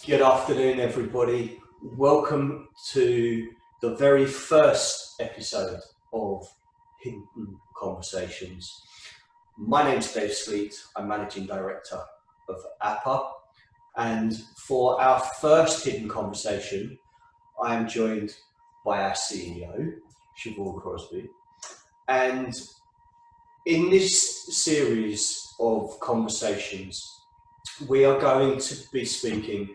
Good afternoon, everybody. Welcome to the very first episode of Hidden Conversations. My name's Dave Sleet. I'm Managing Director of APA. And for our first Hidden Conversation, I am joined by our CEO, Siobhan Crosby. And in this series of conversations, we are going to be speaking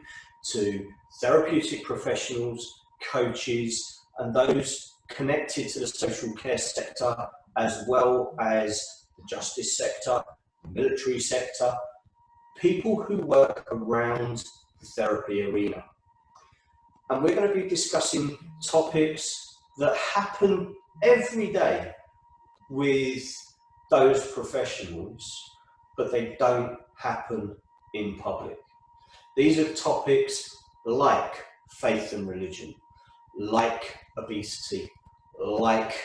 to therapeutic professionals, coaches, and those connected to the social care sector, as well as the justice sector, the military sector, people who work around the therapy arena. And we're going to be discussing topics that happen every day with those professionals, but they don't happen in public. These are topics like faith and religion, like obesity, like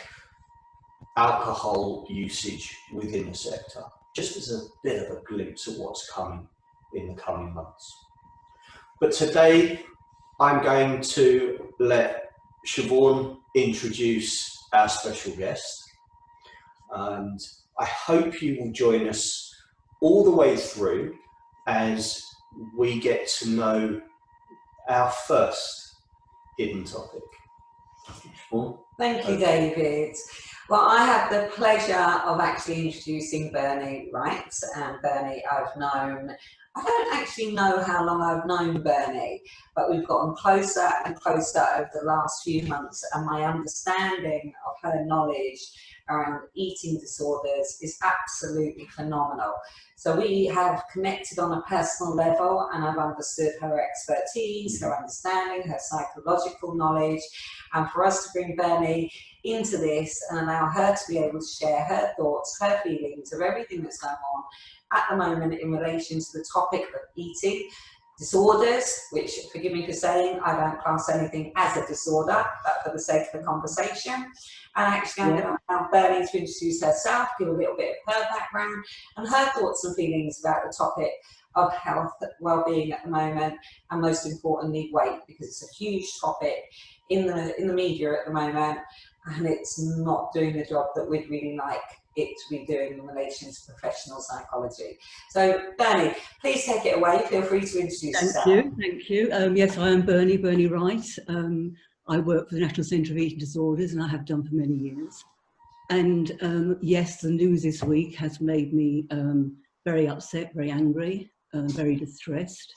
alcohol usage within the sector, just as a bit of a glimpse of what's coming in the coming months. But today, I'm going to let Siobhan introduce our special guest. And I hope you will join us all the way through as we get to know our first hidden topic. Thank you, David. Well, I have the pleasure of actually introducing Bernie Wright. And Bernie, I don't actually know how long I've known Bernie, but we've gotten closer and closer over the last few months, and my understanding of her knowledge around eating disorders is absolutely phenomenal. So we have connected on a personal level, and I've understood her expertise, her understanding, her psychological knowledge, and for us to bring Bernie into this and allow her to be able to share her thoughts, her feelings of everything that's going on at the moment in relation to the topic of eating disorders, which, forgive me for saying, I don't class anything as a disorder, but for the sake of the conversation. And actually, I'm going to allow Bernie to introduce herself, give a little bit of her background and her thoughts and feelings about the topic of health, well-being at the moment, and most importantly, weight, because it's a huge topic in the media at the moment, and it's not doing the job that we'd really like it to be doing in relation to professional psychology. So Bernie, please take it away. Feel free to introduce yourself. Thank you. Yes, I am Bernie Wright. I work for the National Centre of Eating Disorders, and I have done for many years. And yes, the news this week has made me very upset, very angry, very distressed.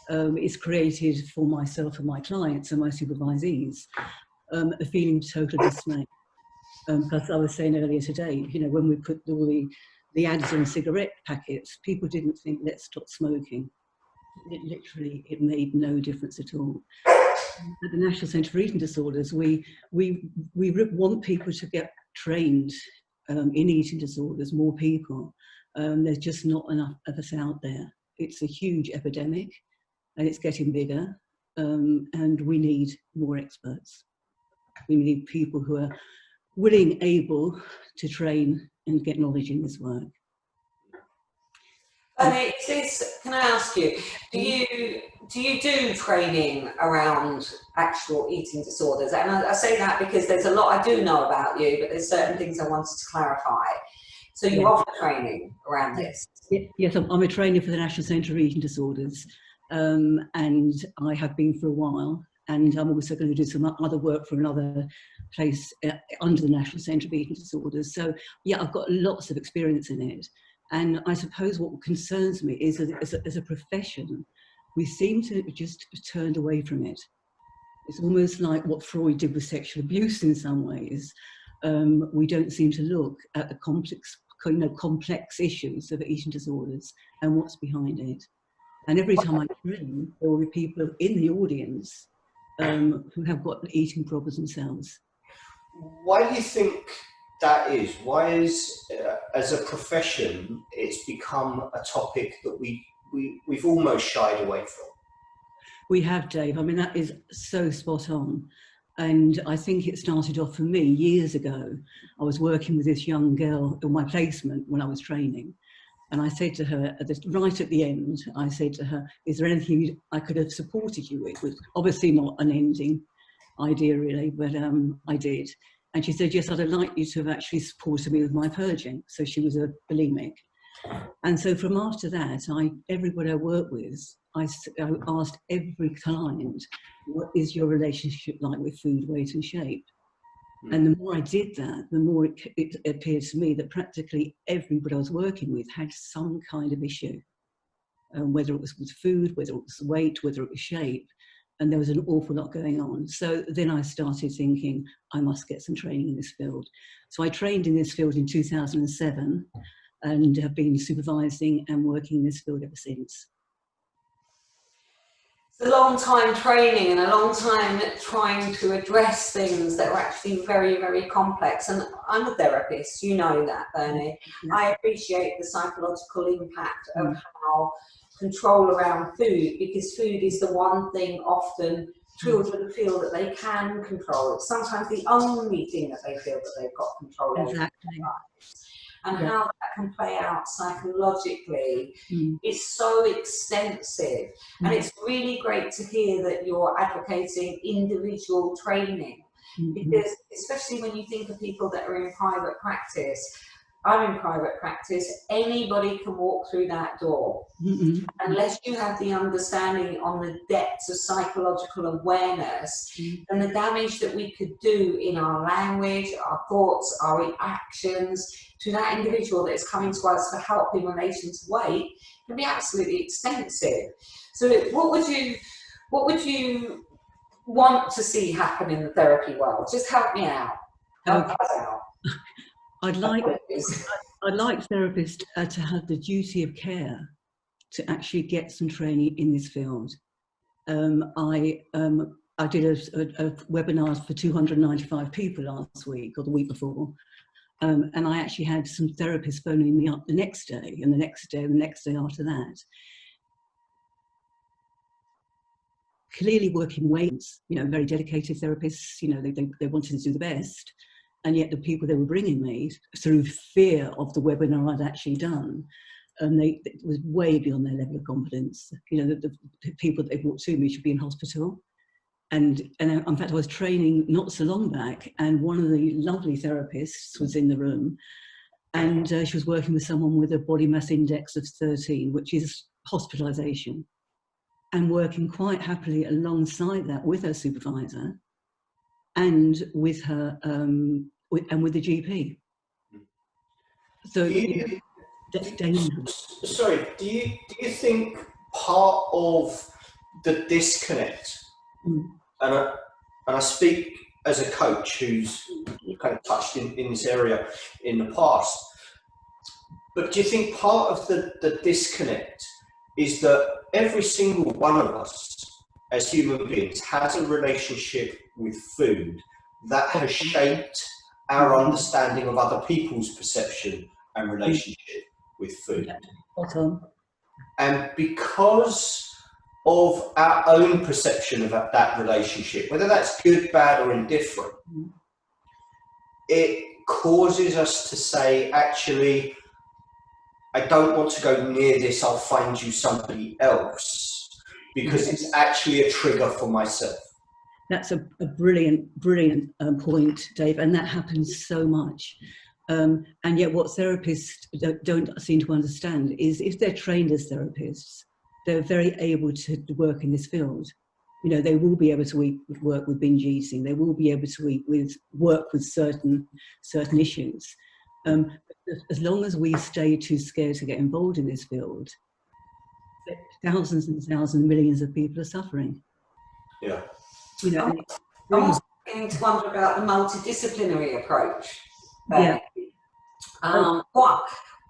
It's created for myself and my clients and my supervisees a feeling of total dismay. Because I was saying earlier today, you know, when we put all the ads on cigarette packets, people didn't think, let's stop smoking. It made no difference at all. At the National Centre for Eating Disorders, we want people to get trained in eating disorders, more people. There's just not enough of us out there. It's a huge epidemic and it's getting bigger, and we need more experts. We need people who are willing, able to train and get knowledge in this work. And can I ask you, do you do training around actual eating disorders? And I say that because there's a lot I do know about you, but there's certain things I wanted to clarify. So you offer training around this? Yes, I'm a trainer for the National Centre of Eating Disorders, and I have been for a while. And I'm also going to do some other work for another place under the National Centre of Eating Disorders. So yeah, I've got lots of experience in it. And I suppose what concerns me is that as a profession, we seem to have just turned away from it. It's almost like what Freud did with sexual abuse in some ways. We don't seem to look at the complex issues of eating disorders and what's behind it. And every time I train, there will be people in the audience who have got eating problems themselves. Why do you think that is? Why is, as a profession, it's become a topic that we've almost shied away from? We have, Dave. I mean, that is so spot on. And I think it started off for me years ago. I was working with this young girl in my placement when I was training. And I said to her, right at the end, I said to her, is there anything I could have supported you with? Obviously not an ending idea really, but I did. And she said, yes, I'd like you to have actually supported me with my purging. So she was a bulimic. And so from after that, everybody I worked with, I asked every client, what is your relationship like with food, weight and shape? And the more I did that, the more it appeared to me that practically everybody I was working with had some kind of issue, whether it was with food, whether it was weight, whether it was shape, and there was an awful lot going on. So then I started thinking, I must get some training in this field. So I trained in this field in 2007 and have been supervising and working in this field ever since. A long time training and a long time trying to address things that are actually very, very complex. And I'm a therapist, you know that, Bernie. Yeah. I appreciate the psychological impact of how control around food, because food is the one thing often children feel that they can control. It's sometimes the only thing that they feel that they've got control over. Exactly. And how that can play out psychologically is so extensive. And it's really great to hear that you're advocating individual training, because especially when you think of people that are in private practice, I'm in private practice, anybody can walk through that door. Unless you have the understanding on the depths of psychological awareness and the damage that we could do in our language, our thoughts, our reactions to that individual that is coming to us for help in relation to weight can be absolutely extensive. So what would you want to see happen in the therapy world? Just help me out. Help us out. I'd like therapists to have the duty of care to actually get some training in this field. I did a webinar for 295 people last week or the week before, and I actually had some therapists phoning me up the next day and the next day and the next day after that. Clearly working weights, very dedicated therapists, they wanted to do the best. And yet the people they were bringing me through fear of the webinar I'd actually done, it was way beyond their level of competence. The people that they brought to me should be in hospital. And in fact, I was training not so long back, and one of the lovely therapists was in the room, and she was working with someone with a body mass index of 13, which is hospitalisation, and working quite happily alongside that with her supervisor and with her and with the GP. So that's dangerous. Sorry, do you think part of the disconnect, and I speak as a coach who's kind of touched in this area in the past, but do you think part of the disconnect is that every single one of us as human beings has a relationship with food that has shaped our understanding of other people's perception and relationship with food? And because of our own perception of that relationship, whether that's good, bad or indifferent, it causes us to say, actually, I don't want to go near this, I'll find you somebody else, because it's actually a trigger for myself. That's a brilliant point, Dave, and that happens so much. And yet what therapists don't seem to understand is if they're trained as therapists, they're very able to work in this field. They will be able to work with binge eating. They will be able to work with certain issues. As long as we stay too scared to get involved in this field, thousands and thousands, millions of people are suffering. Yeah. I'm also beginning to wonder about the multidisciplinary approach.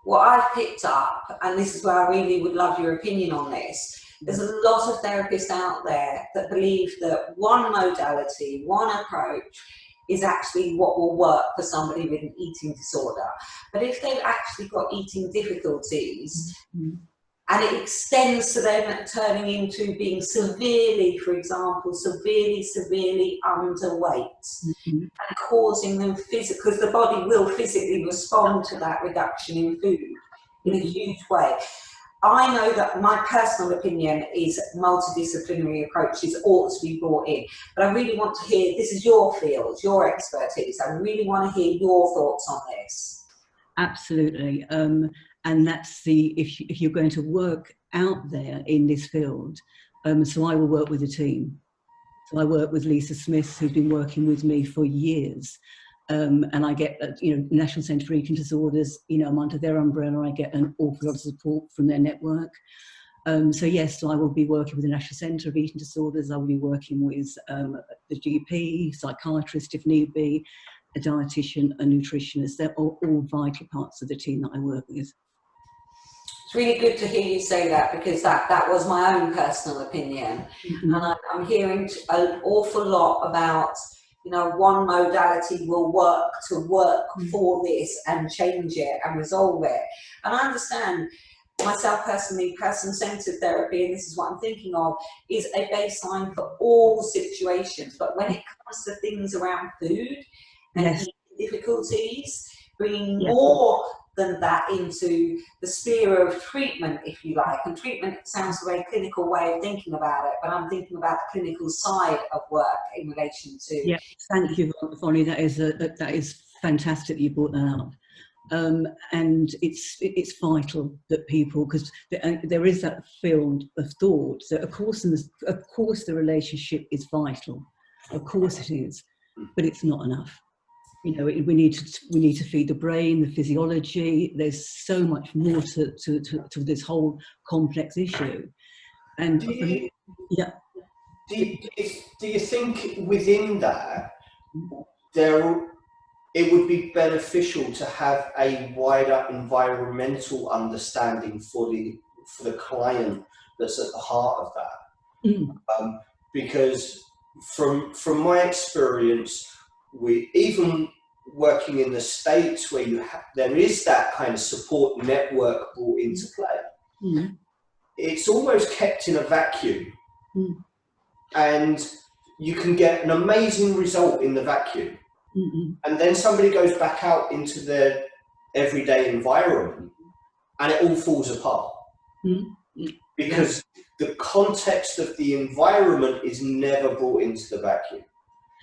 What I've picked up, and this is where I really would love your opinion on this, there's a lot of therapists out there that believe that one modality, one approach is actually what will work for somebody with an eating disorder. But if they've actually got eating difficulties, and it extends to them turning into being severely, for example, severely underweight, and causing them because the body will physically respond to that reduction in food. in a huge way. I know that my personal opinion is multidisciplinary approaches ought to be brought in, but I really want to hear, this is your field, your expertise, I really want to hear your thoughts on this. Absolutely. And that's if you're going to work out there in this field, so I will work with a team. So I work with Lisa Smith, who's been working with me for years. And I get, National Centre for Eating Disorders, I'm under their umbrella. I get an awful lot of support from their network. So yes, I will be working with the National Centre of Eating Disorders. I will be working with the GP, psychiatrist if need be, a dietitian, a nutritionist. They're all vital parts of the team that I work with. It's really good to hear you say that, because that was my own personal opinion. Mm-hmm. And I'm hearing an awful lot about, one modality will work for this and change it and resolve it. And I understand myself personally, person-centered therapy, and this is what I'm thinking of, is a baseline for all situations. But when it comes to things around food and difficulties, bringing more than that into the sphere of treatment, if you like. And treatment sounds a very clinical way of thinking about it, but I'm thinking about the clinical side of work in relation to... Yeah, thank you, Vonnie. That is fantastic that you brought that up. And it's vital that people, because there is that field of thought that of course the relationship is vital, of course it is, but it's not enough. We need to feed the brain, the physiology. There's so much more to this whole complex issue. And do you think within that it would be beneficial to have a wider environmental understanding for the client that's at the heart of that? Because from my experience, even working in the States where there is that kind of support network brought into play, it's almost kept in a vacuum, and you can get an amazing result in the vacuum. And then somebody goes back out into their everyday environment and it all falls apart because the context of the environment is never brought into the vacuum,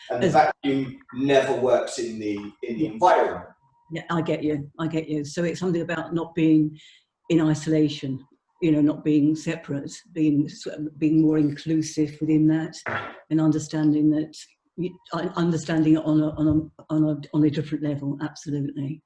and the vacuum never works in the environment. Yeah, I get you. So it's something about not being in isolation, not being separate, being more inclusive within that, and understanding it on a different level. Absolutely.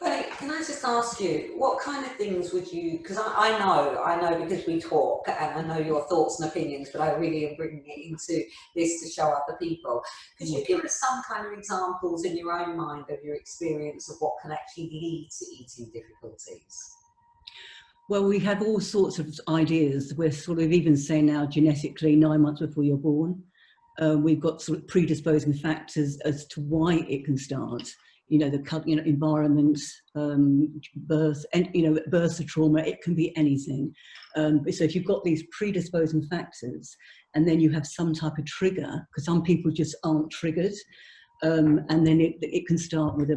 Well, can I just ask you, what kind of things would you, because I know because we talk and I know your thoughts and opinions, but I really am bringing it into this to show other people. Could you give us some kind of examples in your own mind of your experience of what can actually lead to eating difficulties? Well, we have all sorts of ideas. We're sort of even saying now genetically 9 months before you're born. We've got sort of predisposing factors as to why it can start. The environment, birth, and birth to trauma. It can be anything. So if you've got these predisposing factors, and then you have some type of trigger, because some people just aren't triggered, and then it can start with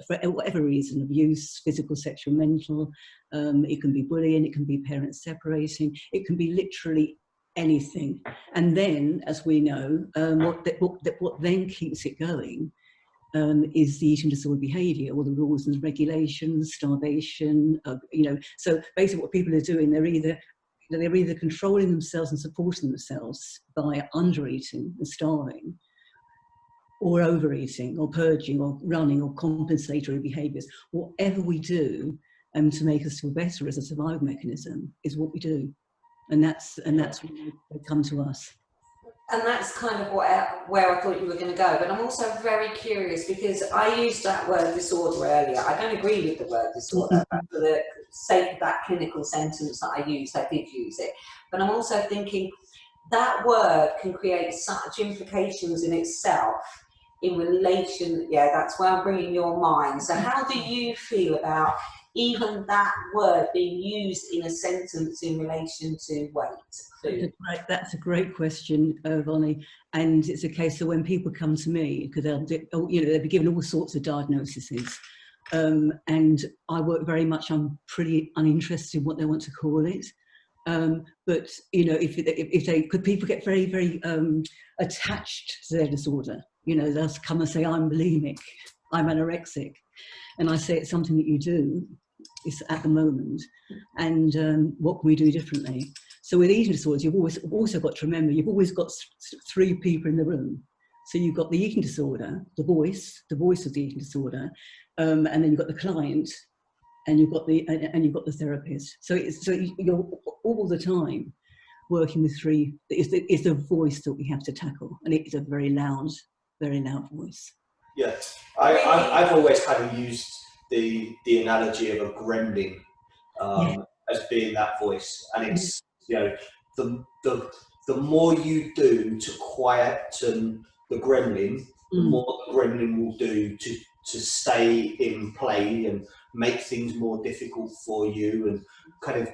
for whatever reason, abuse, physical, sexual, mental. It can be bullying. It can be parents separating. It can be literally anything. And then, as we know, what then keeps it going is the eating disorder behaviour, or the rules and regulations, starvation. So basically, what people are doing, they're either controlling themselves and supporting themselves by undereating and starving, or overeating, or purging, or running, or compensatory behaviours. Whatever we do, to make us feel better as a survival mechanism, is what we do. And that's when they come to us. And that's kind of where I thought you were going to go. But I'm also very curious, because I used that word disorder earlier. I don't agree with the word disorder, but for the sake of that clinical sentence that I used, I did use it. But I'm also thinking that word can create such implications in itself in relation, that's where I'm bringing your mind. So how do you feel about even that word being used in a sentence in relation to weight, food? That's a great question, Vonnie. And it's a case of when people come to me, because they'll be given all sorts of diagnoses. and I work very much, I'm pretty uninterested in what they want to call it. But you know, if they could, people get very, very attached to their disorder. You know, they'll come and say, I'm bulimic, I'm anorexic. And I say, it's something that you do, it's at the moment, and what can we do differently? So with eating disorders, you've also got to remember, you've always got three people in the room. So you've got the eating disorder, the voice of the eating disorder, and then you've got the client, and you've got the therapist. So you're all the time working with three. It's the voice that we have to tackle, and it's a very loud voice. Yeah, I've always kind of used the analogy of a gremlin as being that voice, and it's, you know, the more you do to quieten the gremlin, the more the gremlin will do to stay in play and make things more difficult for you and kind of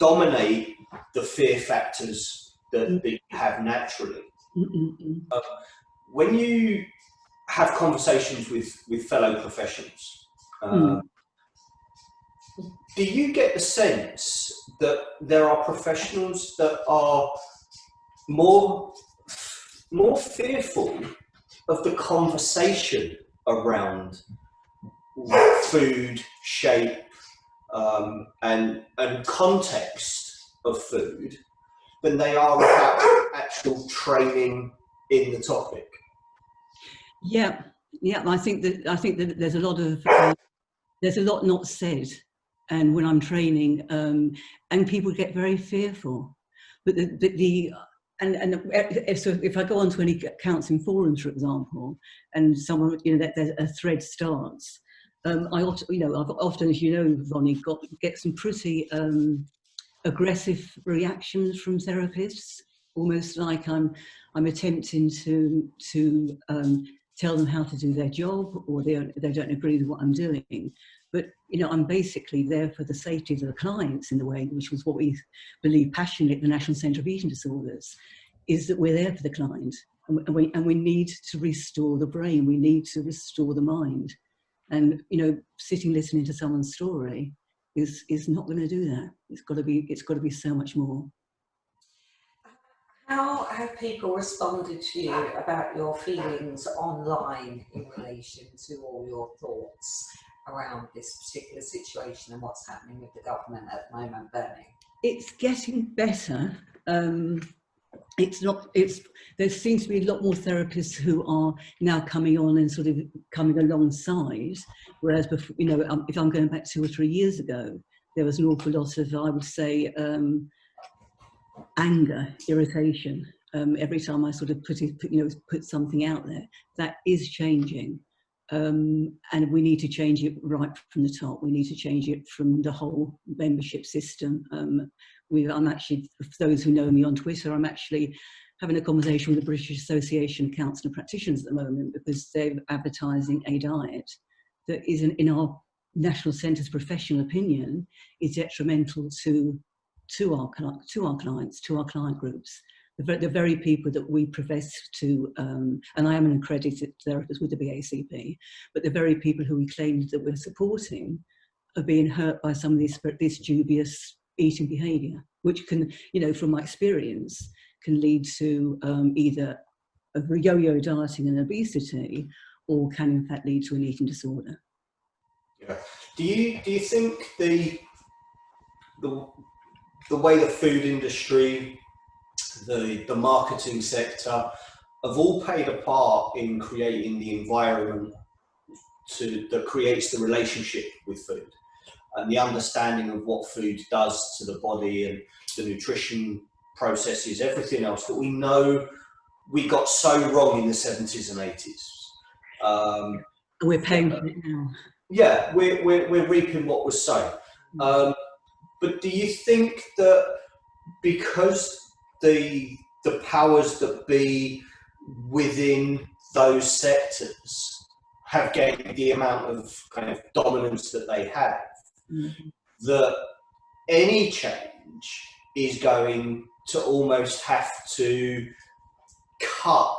dominate the fear factors that you have naturally. When you have conversations with fellow professionals, do you get the sense that there are professionals that are more fearful of the conversation around food, shape, and context of food than they are about actual training in the topic? Yeah. I think that there's a lot not said, and when I'm training, and people get very fearful. But so if I go on to any counselling forums, for example, and someone, you know, that a thread starts, I've often, as you know, Ronnie, get some pretty aggressive reactions from therapists, almost like I'm attempting to tell them how to do their job, or they don't agree with what I'm doing. But, you know, I'm basically there for the safety of the clients in the way, which was what we believe passionately at the National Centre of Eating Disorders, is that we're there for the client, and we need to restore the brain, we need to restore the mind. And, you know, sitting listening to someone's story is not going to do that. It's got to be so much more. How have people responded to you about your feelings online in relation to all your thoughts around this particular situation and what's happening with the government at the moment, Bernie? It's getting better. There seems to be a lot more therapists who are now coming on and sort of coming alongside, whereas before, you know, if I'm going back 2 or 3 years ago, there was an awful lot of, I would say, anger, irritation. Every time I sort of put something out there, that is changing, and we need to change it right from the top. We need to change it from the whole membership system. I'm actually, for those who know me on Twitter, I'm actually having a conversation with the British Association of Counsellor Practitioners at the moment, because they're advertising a diet that is, in our National Centre's professional opinion, is detrimental to our clients, to our client groups, the very people that we profess to, and I am an accredited therapist with the BACP, but the very people who we claim that we're supporting are being hurt by some of this dubious eating behaviour, which can, you know, from my experience, can lead to either a yo-yo dieting and obesity, or can in fact lead to an eating disorder. Yeah. Do you think the way the food industry, the marketing sector have all played a part in creating the environment that creates the relationship with food and the understanding of what food does to the body and the nutrition processes, everything else that we know we got so wrong in the 70s and 80s? We're paying for it now. Yeah, we're reaping what was sown. But do you think that because the powers that be within those sectors have gained the amount of kind of dominance that they have, that any change is going to almost have to cut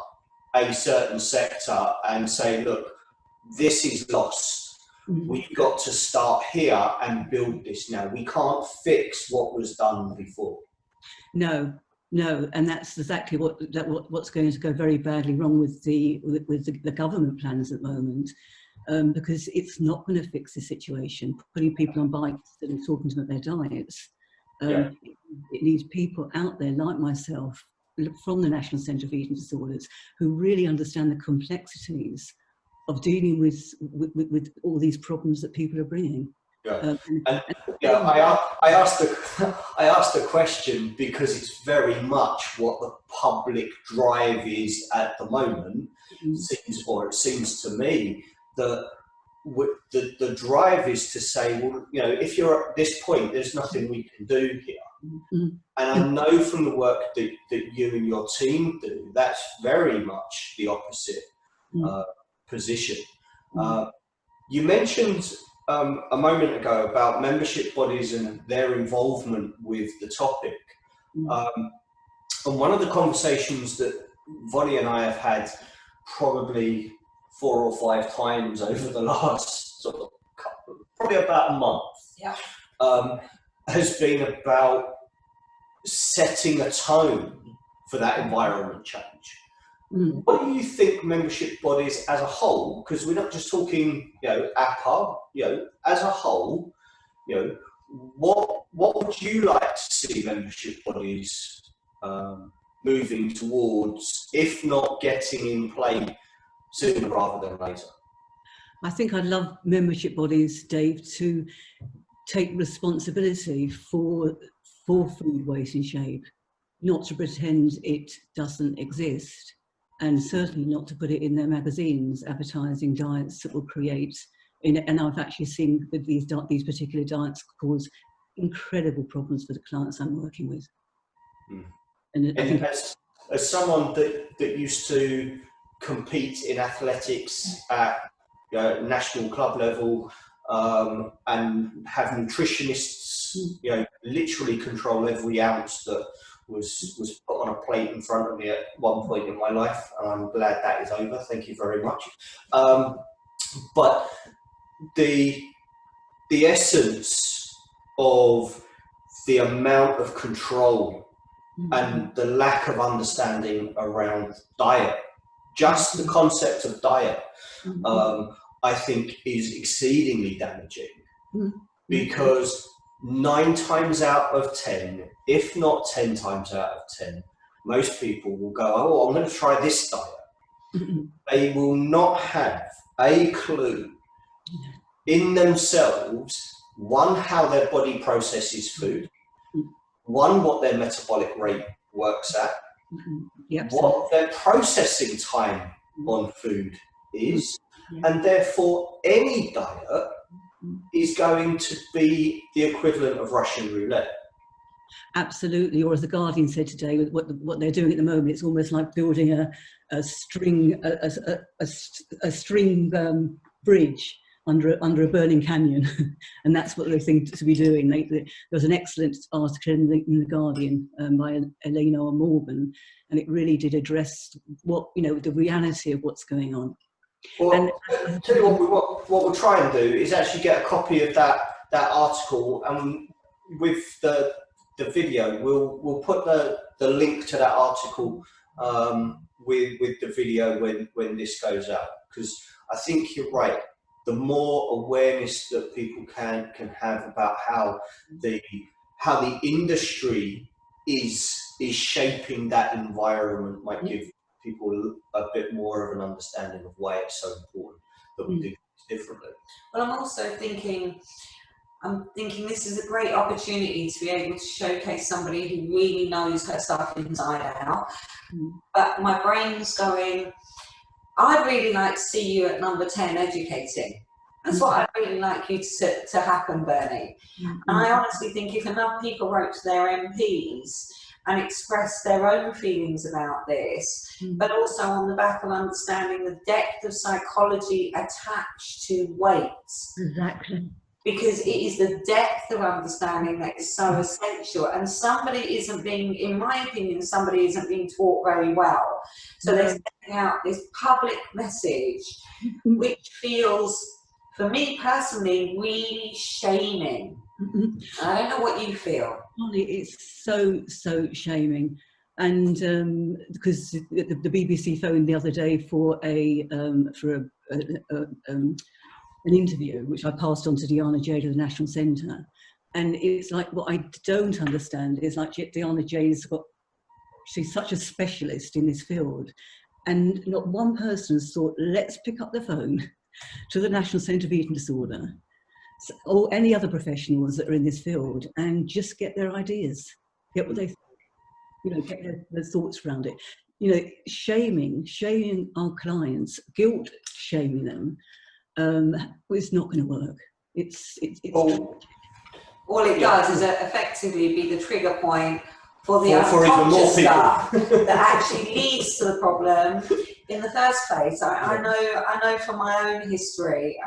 a certain sector and say, look, this is lost. We've got to start here and build this now. We can't fix what was done before. No, and that's exactly what's going to go very badly wrong with the government plans at the moment, because it's not going to fix the situation. Putting people on bikes and talking to them about their diets. It needs people out there like myself from the National Centre for Eating Disorders who really understand the complexities of dealing with all these problems that people are bringing. I asked the question because it's very much what the public drive is at the moment. It seems to me that the drive is to say, well, if you're at this point, there's nothing we can do here. And I know from the work that you and your team do, that's very much the opposite position. You mentioned a moment ago about membership bodies and their involvement with the topic. And one of the conversations that Vonnie and I have had probably 4 or 5 times over the last probably about a month, has been about setting a tone for that environment change. What do you think membership bodies as a whole, because we're not just talking, APA, as a whole, what would you like to see membership bodies moving towards, if not getting in play sooner rather than later? I think I'd love membership bodies, Dave, to take responsibility for food waste and shape, not to pretend it doesn't exist, and certainly not to put it in their magazines advertising diets that will create, and I've actually seen that these particular diets cause incredible problems for the clients I'm working with. And as someone that used to compete in athletics at national club level, and have nutritionists, literally control every ounce that was put on a plate in front of me at one point in my life, and I'm glad that is over. Thank you very much. But the essence of the amount of control and the lack of understanding around diet, just the concept of diet, I think is exceedingly damaging, because 9 times out of 10, if not 10 times out of 10, most people will go, oh, I'm going to try this diet. They will not have a clue in themselves, one, how their body processes food, one, what their metabolic rate works at, what their processing time on food is, and therefore any diet is going to be the equivalent of Russian roulette. Absolutely, or as the Guardian said today, with what they're doing at the moment, it's almost like building a string bridge under a burning canyon, and that's what they think to be doing. There was an excellent article in the Guardian by Elena Morgan, and it really did address the reality of what's going on. Well, I'll tell you what we'll try and do is actually get a copy of that article, and with the video, we'll put the link to that article with the video when this goes out, because I think you're right. The more awareness that people can have about how the industry is shaping that environment might give people a bit more of an understanding of why it's so important that we do things differently. Well, I'm also thinking this is a great opportunity to be able to showcase somebody who really knows her stuff inside out. But my brain's going, I'd really like to see you at number 10 educating. That's what I'd really like you to happen, Bernie. And I honestly think if enough people wrote to their MPs and expressed their own feelings about this, but also on the back of understanding the depth of psychology attached to weight. Exactly. Because it is the depth of understanding that is so essential, and in my opinion, somebody isn't being taught very well. So they're sending out this public message which feels for me personally, really shaming. I don't know what you feel. It's so shaming, and because the BBC phoned the other day for an interview, which I passed on to Diana Jade of the National Centre, and it's like, what I don't understand is, like, Diana Jade's she's such a specialist in this field, and not one person has thought, let's pick up the phone to the National Centre for Eating Disorder or any other professionals that are in this field and just get their ideas, get what they think, get their thoughts around it. Shaming our clients, guilt shaming them, it's not going to work. All it does is effectively be the trigger point for the for even more unconscious stuff that actually leads to the problem in the first place. I know from my own history,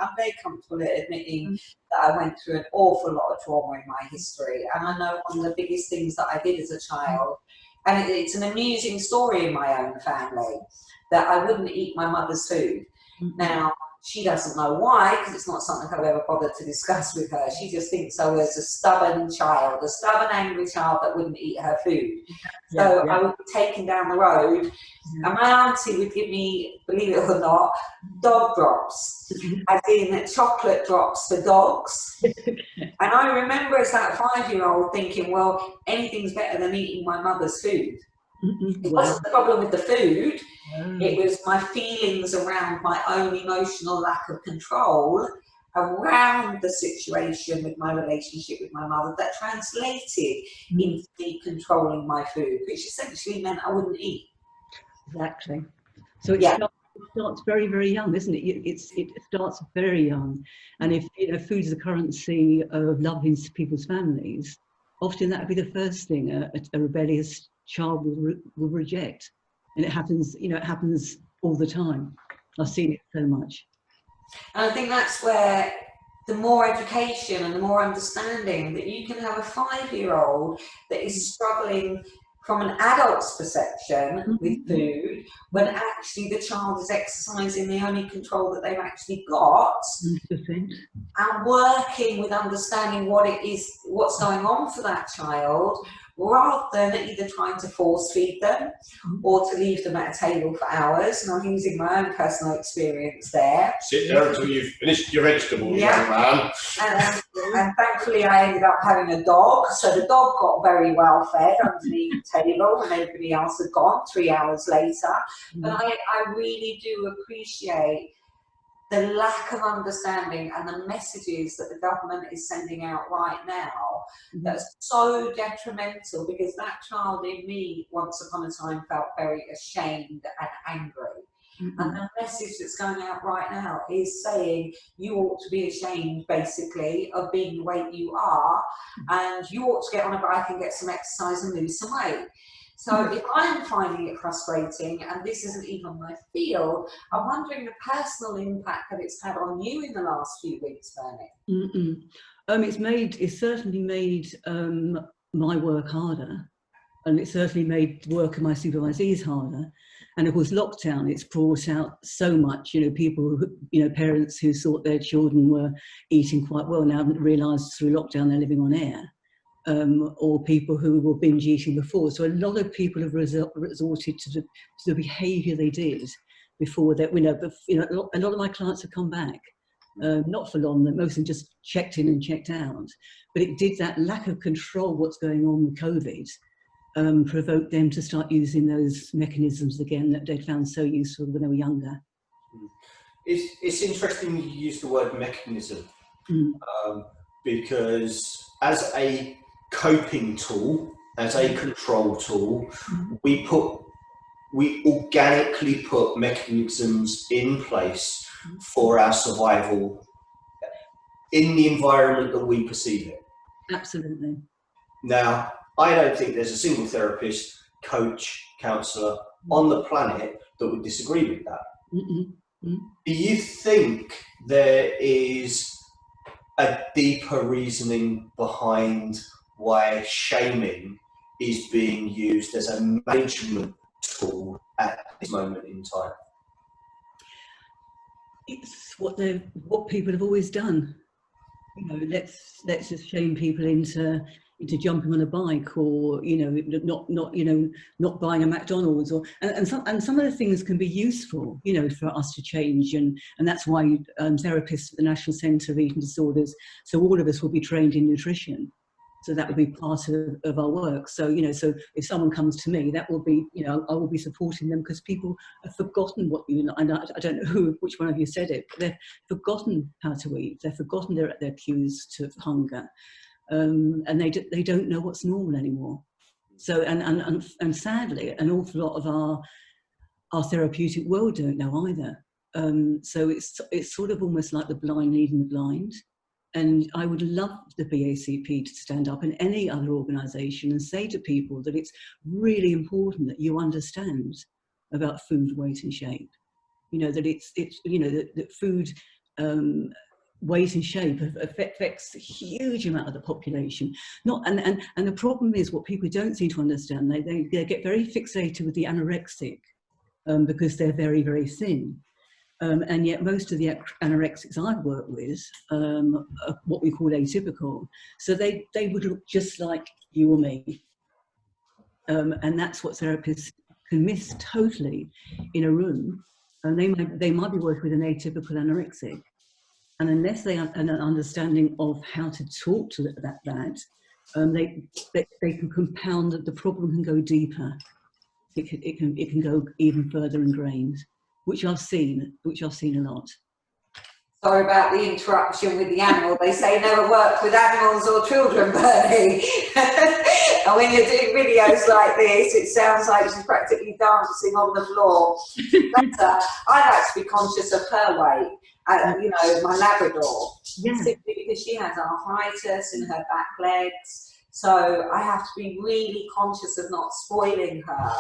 I'm very comfortable at admitting that I went through an awful lot of trauma in my history, and I know one of the biggest things that I did as a child, and it's an amusing story in my own family, that I wouldn't eat my mother's food. Now, she doesn't know why, because it's not something I've ever bothered to discuss with her. She just thinks I was a stubborn child, a stubborn, angry child that wouldn't eat her food. So I would be taken down the road, and my auntie would give me, believe it or not, dog drops, as in chocolate drops for dogs. And I remember as that 5-year-old thinking, well, anything's better than eating my mother's food. It wasn't the problem with the food, it was my feelings around my own emotional lack of control around the situation with my relationship with my mother that translated into me controlling my food, which essentially meant I wouldn't eat. Exactly. So it starts very, very young, isn't it? It starts very young. And if food is the currency of love in people's families, often that would be the first thing a rebellious child will reject. And it happens all the time. I've seen it so much. And I think that's where the more education and the more understanding that you can have a 5-year-old that is struggling from an adult's perception with food, when actually the child is exercising the only control that they've actually got, 100%. And working with understanding what it is, what's going on for that child, rather than either trying to force feed them or to leave them at a table for hours. And I'm using my own personal experience there. Sit there until you've finished your vegetables, young man. And thankfully I ended up having a dog, so the dog got very well fed underneath the table when everybody else had gone 3 hours later. But I really do appreciate the lack of understanding and the messages that the government is sending out right now that's so detrimental, because that child in me once upon a time felt very ashamed and angry. And the message that's going out right now is saying you ought to be ashamed, basically, of being the way you are, and you ought to get on a bike and get some exercise and lose some weight. So if I'm finding it frustrating, and this isn't even my field, I'm wondering the personal impact that it's had on you in the last few weeks, Bernie. It's certainly made my work harder, and it certainly made the work of my supervisees harder. And of course, lockdown, it's brought out so much, people, parents who thought their children were eating quite well now haven't realised through lockdown they're living on air. Or people who were binge eating before. So a lot of people have resorted to the behaviour they did before that. A lot of my clients have come back, not for long, most of them just checked in and checked out. But it did, that lack of control what's going on with COVID, provoked them to start using those mechanisms again that they'd found so useful when they were younger. It's interesting you use the word mechanism, because as a coping tool, as a control tool, we organically put mechanisms in place for our survival in the environment that we perceive it. Absolutely. Now, I don't think there's a single therapist, coach, counsellor on the planet that would disagree with that. Do you think there is a deeper reasoning behind why shaming is being used as a management tool at this moment in time? it's what people have always done. You know, let's just shame people into jumping on a bike, or not buying a McDonald's, or and some of the things can be useful, for us to change, and that's why therapists at the National Centre of Eating Disorders, so all of us will be trained in nutrition. So that will be part of our work. So, so if someone comes to me, that will be, I will be supporting them, because people have forgotten what and I don't know which one of you said it, but they've forgotten how to eat. They've forgotten their cues to hunger, and they don't know what's normal anymore. So, and sadly, an awful lot of our therapeutic world don't know either. So it's sort of almost like the blind leading the blind. And I would love the BACP to stand up in any other organisation and say to people that it's really important that you understand about food, weight and shape. That that food, weight and shape affects a huge amount of the population. And the problem is, what people don't seem to understand, they get very fixated with the anorexic, because they're very, very thin. And yet most of the anorexics I've worked with are what we call atypical. So they would look just like you or me. And that's what therapists can miss totally in a room. And they might be working with an atypical anorexic. And unless they have an understanding of how to talk to that, they can compound that. The problem can go deeper. It can go even further ingrained. Which I've seen a lot. Sorry about the interruption with the animal. They say never work with animals or children, Bernie. And when you're doing videos like this, it sounds like she's practically dancing on the floor. I like to be conscious of her weight. My Labrador, simply because she has arthritis in her back legs. So I have to be really conscious of not spoiling her.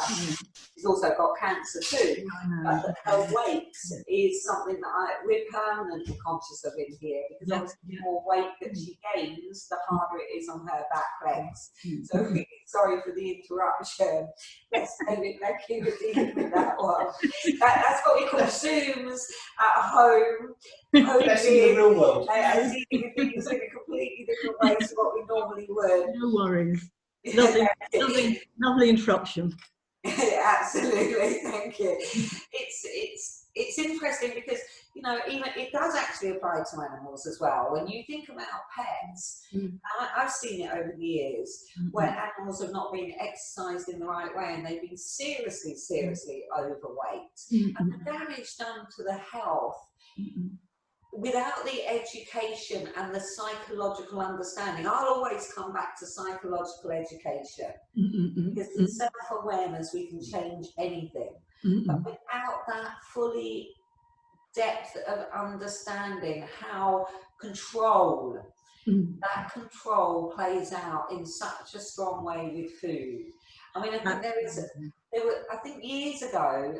She's also got cancer too. But her weight is something that we're permanently conscious of in here, because obviously the more weight that she gains, the harder it is on her back legs. So sorry for the interruption. Let's David Becky with dealing with that one. That's what we call Zooms at home. That's in the real world. And dealing with things in a completely different way to what we normally would. No worries. Lovely interruption. Absolutely, thank you. It's interesting because even it does actually apply to animals as well. When you think about pets, I've seen it over the years where animals have not been exercised in the right way, and they've been seriously overweight, and the damage done to the health. Without the education and the psychological understanding, I'll always come back to psychological education, because in self-awareness we can change anything. But without that fully depth of understanding how that control plays out in such a strong way with food. I mean, I think I think years ago,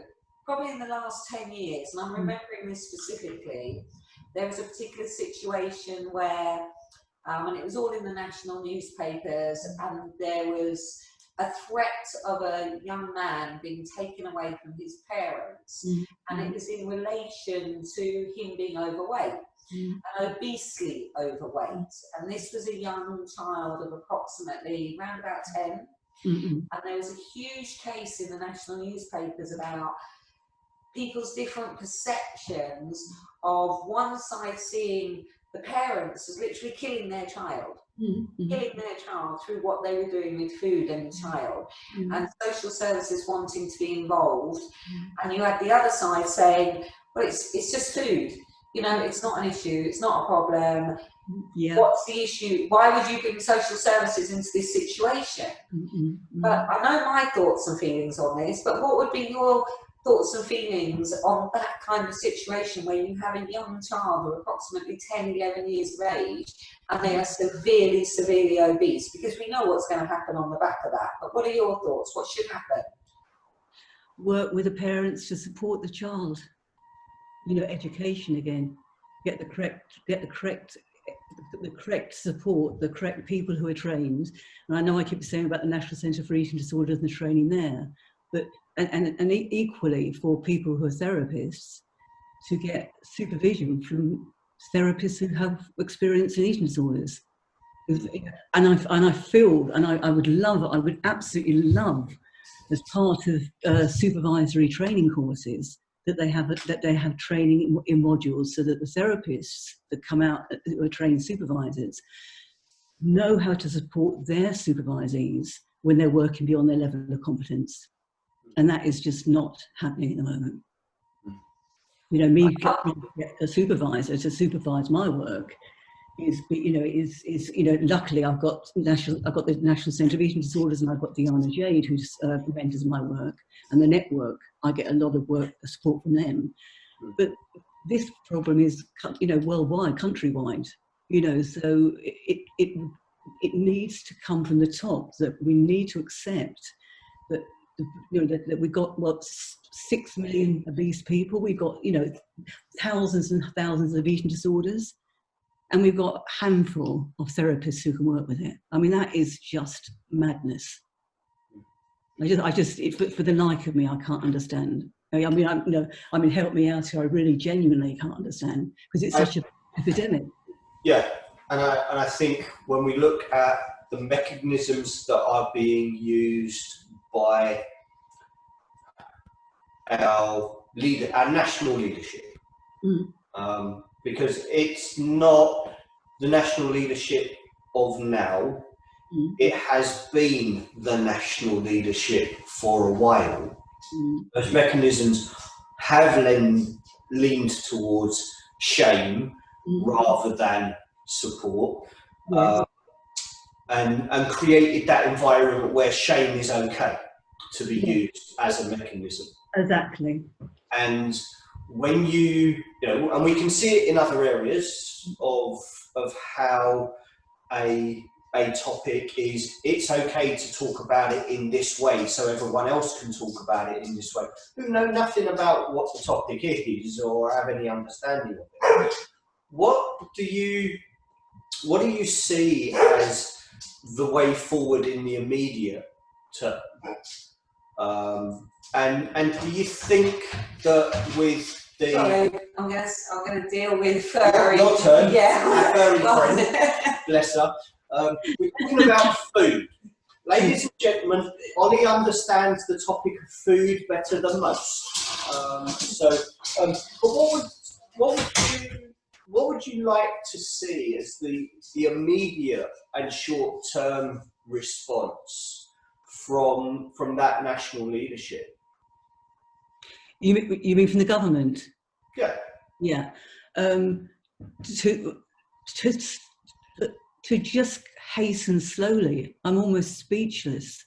probably in the last 10 years, and I'm remembering this specifically, there was a particular situation where, and it was all in the national newspapers, and there was a threat of a young man being taken away from his parents, and it was in relation to him being overweight, and obesely overweight. And this was a young child of approximately around about 10, and there was a huge case in the national newspapers about people's different perceptions of one side seeing the parents as literally killing their child, through what they were doing with food and the child, and social services wanting to be involved, and you had the other side saying, well, it's just food, it's not an issue, it's not a problem. What's the issue? Why would you bring social services into this situation? But I know my thoughts and feelings on this, but what would be your thoughts and feelings on that kind of situation where you have a young child of approximately 10, 11 years of age, and they are severely obese? Because we know what's going to happen on the back of that. But what are your thoughts? What should happen? Work with the parents to support the child. Education again. Get the correct support, the correct people who are trained. And I know I keep saying about the National Centre for Eating Disorders and the training there, but and equally for people who are therapists, to get supervision from therapists who have experience in eating disorders. And I feel, and I would absolutely love, as part of supervisory training courses, that they have training in modules, so that the therapists that come out, who are trained supervisors, know how to support their supervisees when they're working beyond their level of competence. And that is just not happening at the moment. You know, me trying to get a supervisor to supervise my work is luckily I've got the National Centre of Eating Disorders, and I've got Diana Jade, who mentors my work, and the network. I get a lot of support from them. But this problem is, worldwide, countrywide. So it needs to come from the top, that we need to accept that that we've got 6 million obese people. We've got thousands and thousands of eating disorders. And we've got a handful of therapists who can work with it. I mean, that is just madness. For the like of me, I can't understand. I mean, help me out here. I really genuinely can't understand, because it's such an epidemic. Yeah, and I think when we look at the mechanisms that are being used by our national leadership, because it's not the national leadership of now, it has been the national leadership for a while. Those mechanisms have leaned towards shame rather than support, and created that environment where shame is okay to be used as a mechanism. Exactly. And when and we can see it in other areas of how a topic is, it's okay to talk about it in this way, so everyone else can talk about it in this way, who know nothing about what the topic is or have any understanding of it. What do you see as the way forward in the immediate term? And do you think that with the... Sorry, I'm going to deal with furry. Your turn. Yeah. Furry friend. Bless her. We're talking about food. Ladies and gentlemen, Ollie understands the topic of food better than most. But what would you like to see as the immediate and short-term response from that national leadership? You mean from the government? Yeah. Yeah. To just hasten slowly. I'm almost speechless.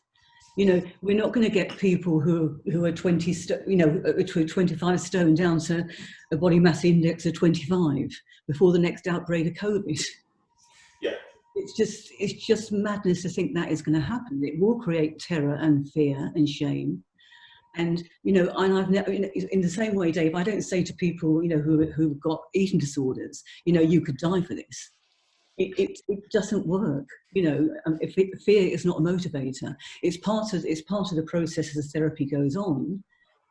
We're not going to get people who are 25 stone down to a body mass index of 25 before the next outbreak of COVID. Yeah. It's just madness to think that is going to happen. It will create terror and fear and shame. And and I've never, in the same way, Dave, I don't say to people who've got eating disorders, you could die for this. It doesn't work. Fear is not a motivator. It's part of the process as the therapy goes on,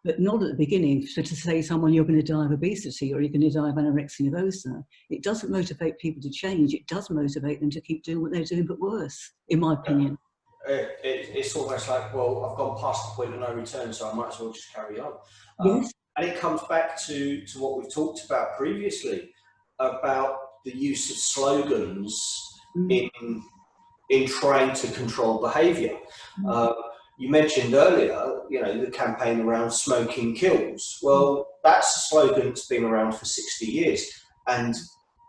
but not at the beginning. So to say someone you're going to die of obesity or you're going to die of anorexia nervosa, it doesn't motivate people to change. It does motivate them to keep doing what they're doing, but worse, in my opinion. It's almost like, well, I've gone past the point of no return, so I might as well just carry on. Yes. And it comes back to what we've talked about previously, about the use of slogans in trying to control behaviour. You mentioned earlier, the campaign around smoking kills. Well, that's a slogan that's been around for 60 years, and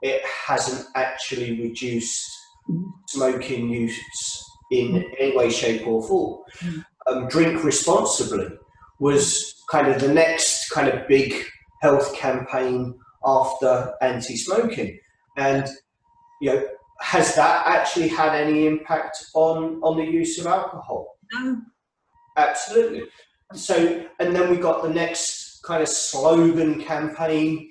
it hasn't actually reduced smoking use in any way, shape or form. Drink responsibly was kind of the next kind of big health campaign after anti-smoking. And, has that actually had any impact on the use of alcohol? No. Absolutely. So, and then we got the next kind of slogan campaign,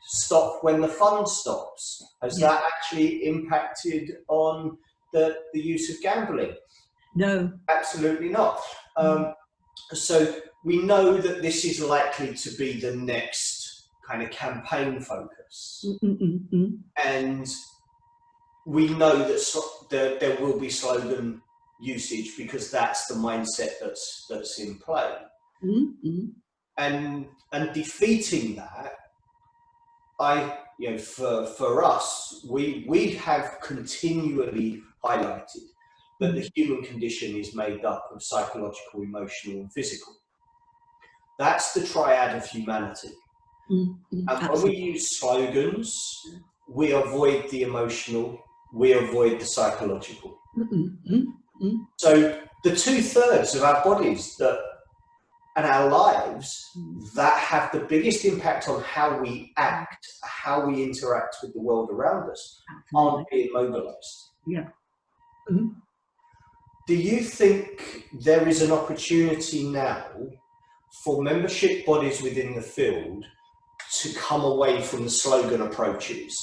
stop when the fun stops. Has that actually impacted on the use of gambling? No. Absolutely not. So we know that this is likely to be the next kind of campaign focus. Mm-mm-mm. And we know that there will be slogan usage because that's the mindset that's in play. Mm-mm. And defeating that, for us, we have continually highlighted that the human condition is made up of psychological, emotional, and physical. That's the triad of humanity. And when we use slogans, we avoid the emotional, we avoid the psychological. So the 2/3 of our bodies and our lives that have the biggest impact on how we act, how we interact with the world around us, aren't being mobilized. Yeah. Do you think there is an opportunity now for membership bodies within the field to come away from the slogan approaches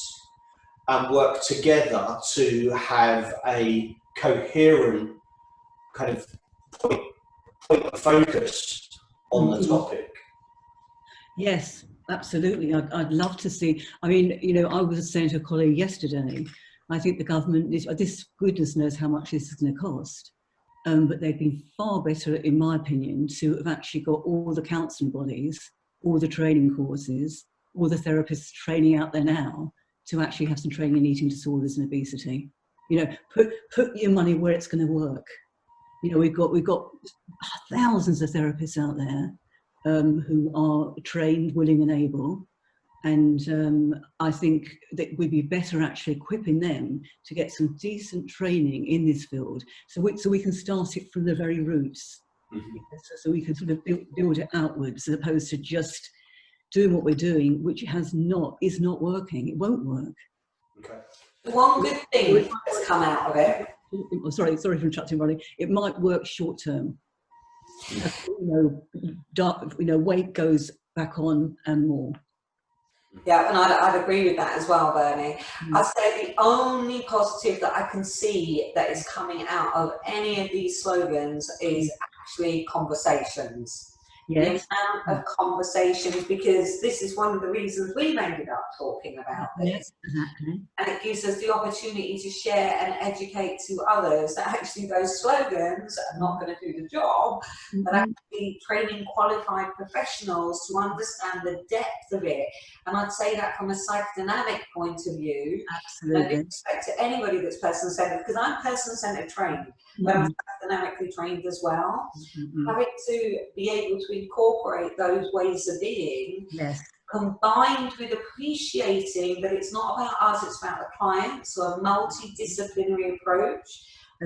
and work together to have a coherent kind of point of focus on the topic? Yes, absolutely. I'd love to see. I mean, I was saying to a colleague yesterday, I think the government, this goodness knows how much this is going to cost. But they've been far better, in my opinion, to have actually got all the counselling bodies, all the training courses, all the therapists training out there now to actually have some training in eating disorders and obesity. Put your money where it's going to work. We've got thousands of therapists out there who are trained, willing and able. And I think that we'd be better actually equipping them to get some decent training in this field, so we can start it from the very roots. So we can sort of build it outwards, as opposed to just doing what we're doing, which is not working. It won't work. Okay. One good thing that's come out of it. Sorry for interrupting, Ronnie. It might work short term. Weight goes back on and more. Yeah, and I'd agree with that as well, Bernie. I'd say the only positive that I can see that is coming out of any of these slogans is actually conversations. Yes. The amount of conversations, because this is one of the reasons we've ended up talking about this. Yes, exactly. And it gives us the opportunity to share and educate to others that actually those slogans are not going to do the job, but actually training qualified professionals to understand the depth of it. And I'd say that from a psychodynamic point of view, absolutely. and respect to anybody that's person-centered, because I'm person-centered trained, but I'm psychodynamically trained as well. Having to be able to incorporate those ways of being, combined with appreciating that it's not about us, it's about the client, so a multidisciplinary approach.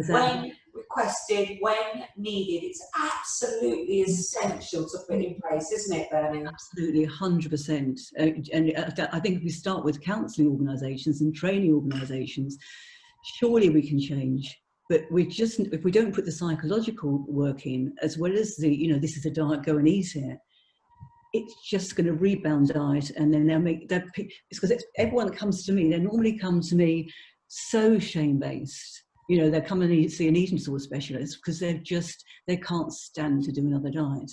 When requested, when needed, it's absolutely essential to put in place, isn't it, Bernie? Absolutely, 100%. And I think if we start with counselling organisations and training organisations, surely we can change. But if we don't put the psychological work in, as well as this is a diet, go and eat it, it's just going to rebound diet, and then they'll make that. It's because everyone that comes to me, they normally come to me so shame-based. They're coming to see an eating disorder specialist because they can't stand to do another diet.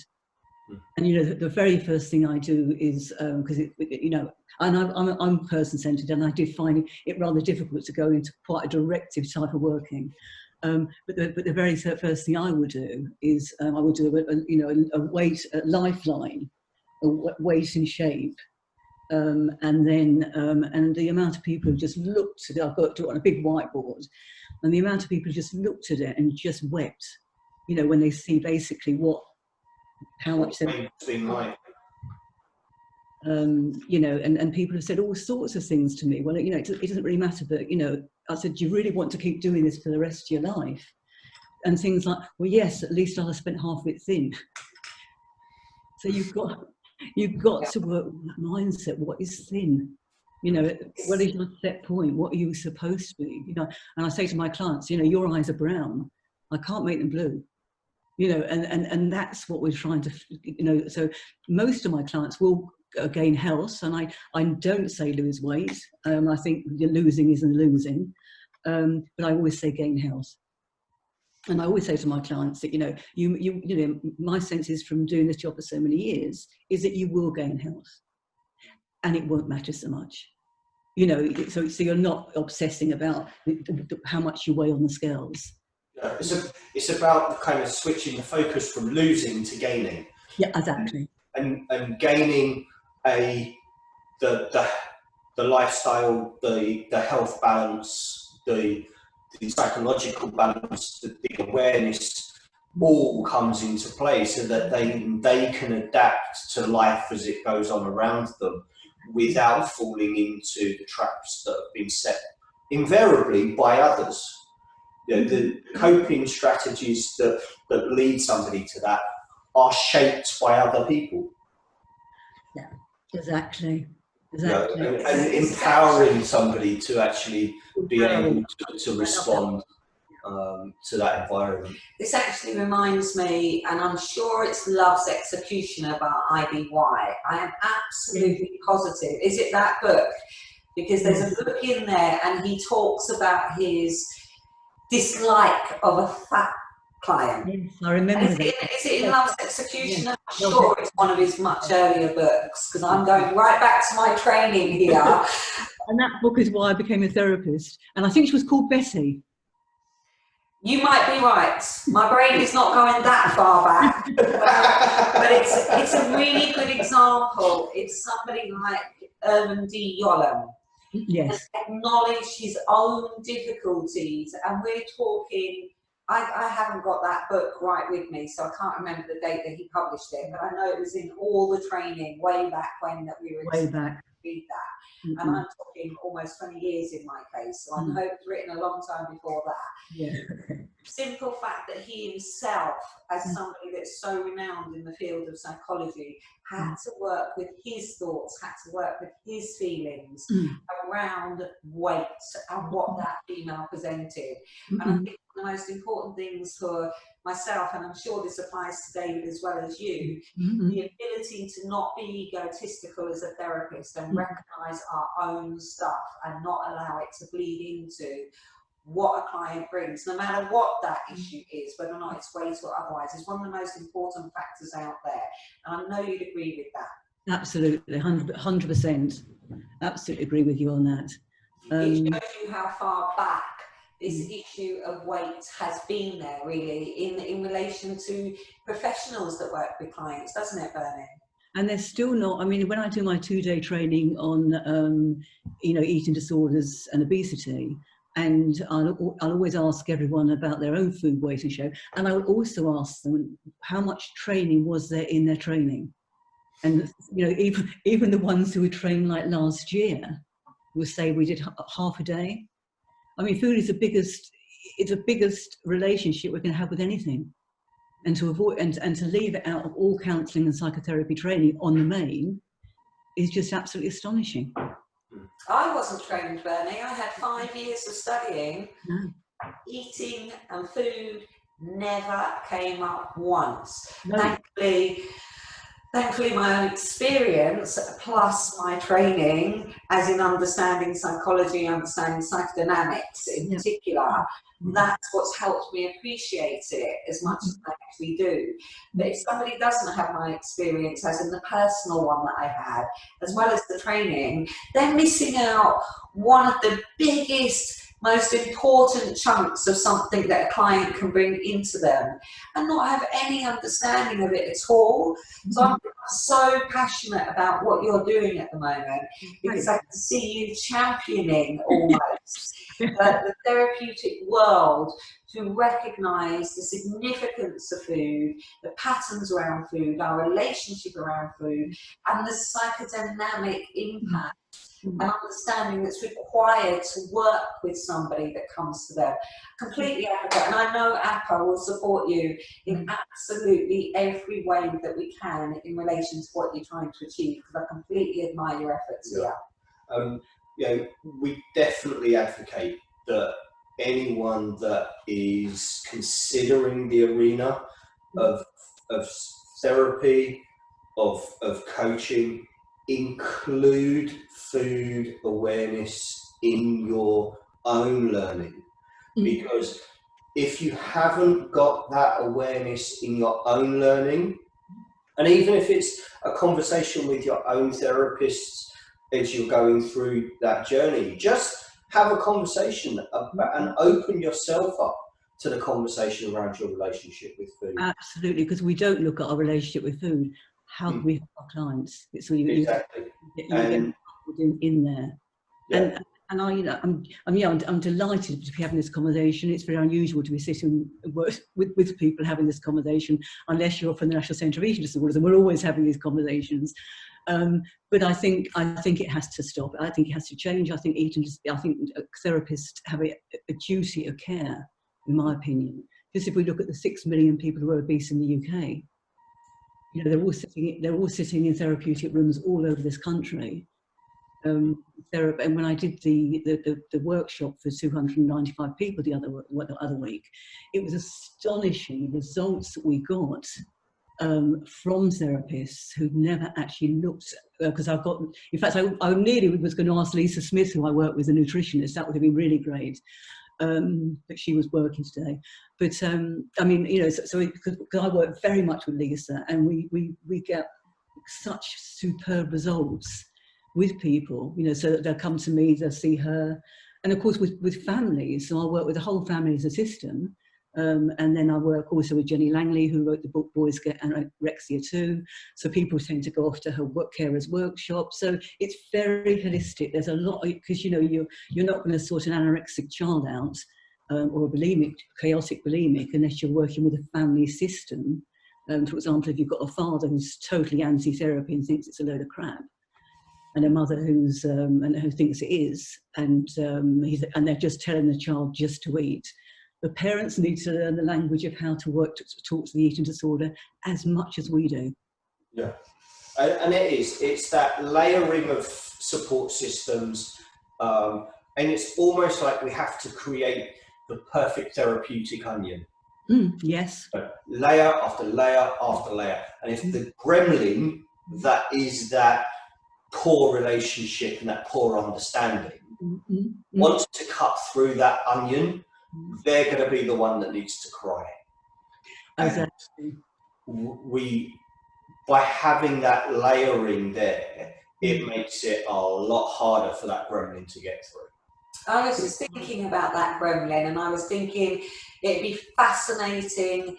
And the very first thing I do is because and I'm person-centered, and I do find it rather difficult to go into quite a directive type of working. But the very first thing I would do is I would do a lifeline, a weight and shape, and then and the amount of people who just looked at it, I've got to do it on a big whiteboard, and the amount of people who just looked at it and just wept, when they see basically how much they've been like. And people have said all sorts of things to me. Well, it doesn't really matter, but I said, do you really want to keep doing this for the rest of your life? And things like, well, yes, at least I'll have spent half of it thin. So you've got to work with that mindset. What is thin? What is your set point? What are you supposed to be? And I say to my clients, your eyes are brown. I can't make them blue. And that's what we're trying to, so most of my clients will gain health, and I don't say lose weight. I think losing isn't losing, but I always say gain health. And I always say to my clients that, my sense is from doing this job for so many years is that you will gain health. and it won't matter so much. You know, so you're not obsessing about how much you weigh on the scales. Yeah, it's about kind of switching the focus from losing to gaining. Yeah, exactly. And gaining the lifestyle, the health balance, the psychological balance, the awareness all comes into play, so that they can adapt to life as it goes on around them without falling into the traps that have been set invariably by others. You know, the coping strategies that lead somebody to that are shaped by other people. Yeah, exactly. You know, and empowering somebody to actually be able to respond to that environment. This actually reminds me, and I'm sure it's Love's Executioner by IBY. I am absolutely positive. Is it that book? Because there's a book in there and he talks about his dislike of a fat client. Yes, I remember that. Is it in Love's Executioner? I'm sure it's one of his much earlier books, because I'm going right back to my training here. And that book is why I became a therapist. And I think she was called Bessie. You might be right. My brain is not going that far back. But it's a really good example. It's somebody like Irvin D. Yalom. Yes. Acknowledge his own difficulties. And we're talking, I haven't got that book right with me, so I can't remember the date that he published it, but I know it was in all the training way back when that we were way back. Read that. And I'm talking almost 20 years in my case, so I know it was written a long time before that. Yeah. Simple fact that he himself, as somebody that's so renowned in the field of psychology, had to work with his thoughts, had to work with his feelings around weight and what that female presented. And I think one of the most important things for myself, and I'm sure this applies to David as well as you, the ability to not be egotistical as a therapist and recognize our own stuff and not allow it to bleed into what a client brings, no matter what that issue is, whether or not it's weight or otherwise, is one of the most important factors out there. And I know you'd agree with that. Absolutely, 100%. Absolutely agree with you on that. It shows you how far back this issue of weight has been there, really, in relation to professionals that work with clients, doesn't it, Bernie? And they're still not, I mean, when I do my 2-day training on, you know, eating disorders and obesity, and I'll always ask everyone about their own food weight ratio, and I will also ask them how much training was there in their training. And, you know, even the ones who were trained like last year will say we did half a day. I mean, food is the biggest relationship we're going to have with anything. And to avoid and to leave it out of all counselling and psychotherapy training on the main is just absolutely astonishing. I wasn't trained, Bernie. I had 5 years of studying. Eating and food never came up once. No. Thankfully, my own experience plus my training, as in understanding psychology, understanding psychodynamics in particular, that's what's helped me appreciate it as much as I actually do. But if somebody doesn't have my experience, as in the personal one that I had, as well as the training, they're missing out one of the biggest, most important chunks of something that a client can bring into them and not have any understanding of it at all. So I'm so passionate about what you're doing at the moment, because I can see you championing almost the therapeutic world to recognise the significance of food, the patterns around food, our relationship around food, and the psychodynamic impact and understanding that's required to work with somebody that comes to them. Completely advocate, and I know APA will support you in absolutely every way that we can in relation to what you're trying to achieve, because I completely admire your efforts here. You know, we definitely advocate that anyone that is considering the arena of therapy, of coaching, include food awareness in your own learning, because if you haven't got that awareness in your own learning, and even if it's a conversation with your own therapists as you're going through that journey. Just have a conversation about, and open yourself up to the conversation around your relationship with food. Absolutely, because we don't look at our relationship with food. How do we help our clients? So Exactly. you get in there. Yeah. And I'm delighted to be having this conversation. It's very unusual to be sitting with people having this conversation, unless you're from the National Centre of Eating Disorders, and we're always having these conversations. But I think it has to stop. I think it has to change. I think therapists have a duty of care, in my opinion. Just if we look at the 6 million people who are obese in the UK, they're all sitting in therapeutic rooms all over this country. And when I did the workshop for 295 people the other week, it was astonishing the results that we got from therapists who'd never actually looked. Because in fact, I nearly was going to ask Lisa Smith, who I work with, a nutritionist. That would have been really great. But she was working today. But because I work very much with Lisa, and we get such superb results with people, so that they'll come to me, they'll see her, and of course with families. So I work with the whole family as a system, and then I work also with Jenny Langley, who wrote the book Boys Get Anorexia Too. So people tend to go off to her carers workshop. So it's very holistic. There's a lot, because you're not going to sort an anorexic child out or a chaotic bulimic unless you're working with a family system. For example, if you've got a father who's totally anti-therapy and thinks it's a load of crap, and a mother who thinks it is, and they're just telling the child just to eat. The parents need to learn the language of how to talk to the eating disorder as much as we do. Yeah, and it's that layering of support systems, and it's almost like we have to create the perfect therapeutic onion. Yes. Layer after layer after layer, and if the gremlin that is that poor relationship and that poor understanding wants to cut through that onion, they're going to be the one that needs to cry. Exactly. And by having that layering there, it makes it a lot harder for that gremlin to get through. I was just thinking about that gremlin, and I was thinking it'd be fascinating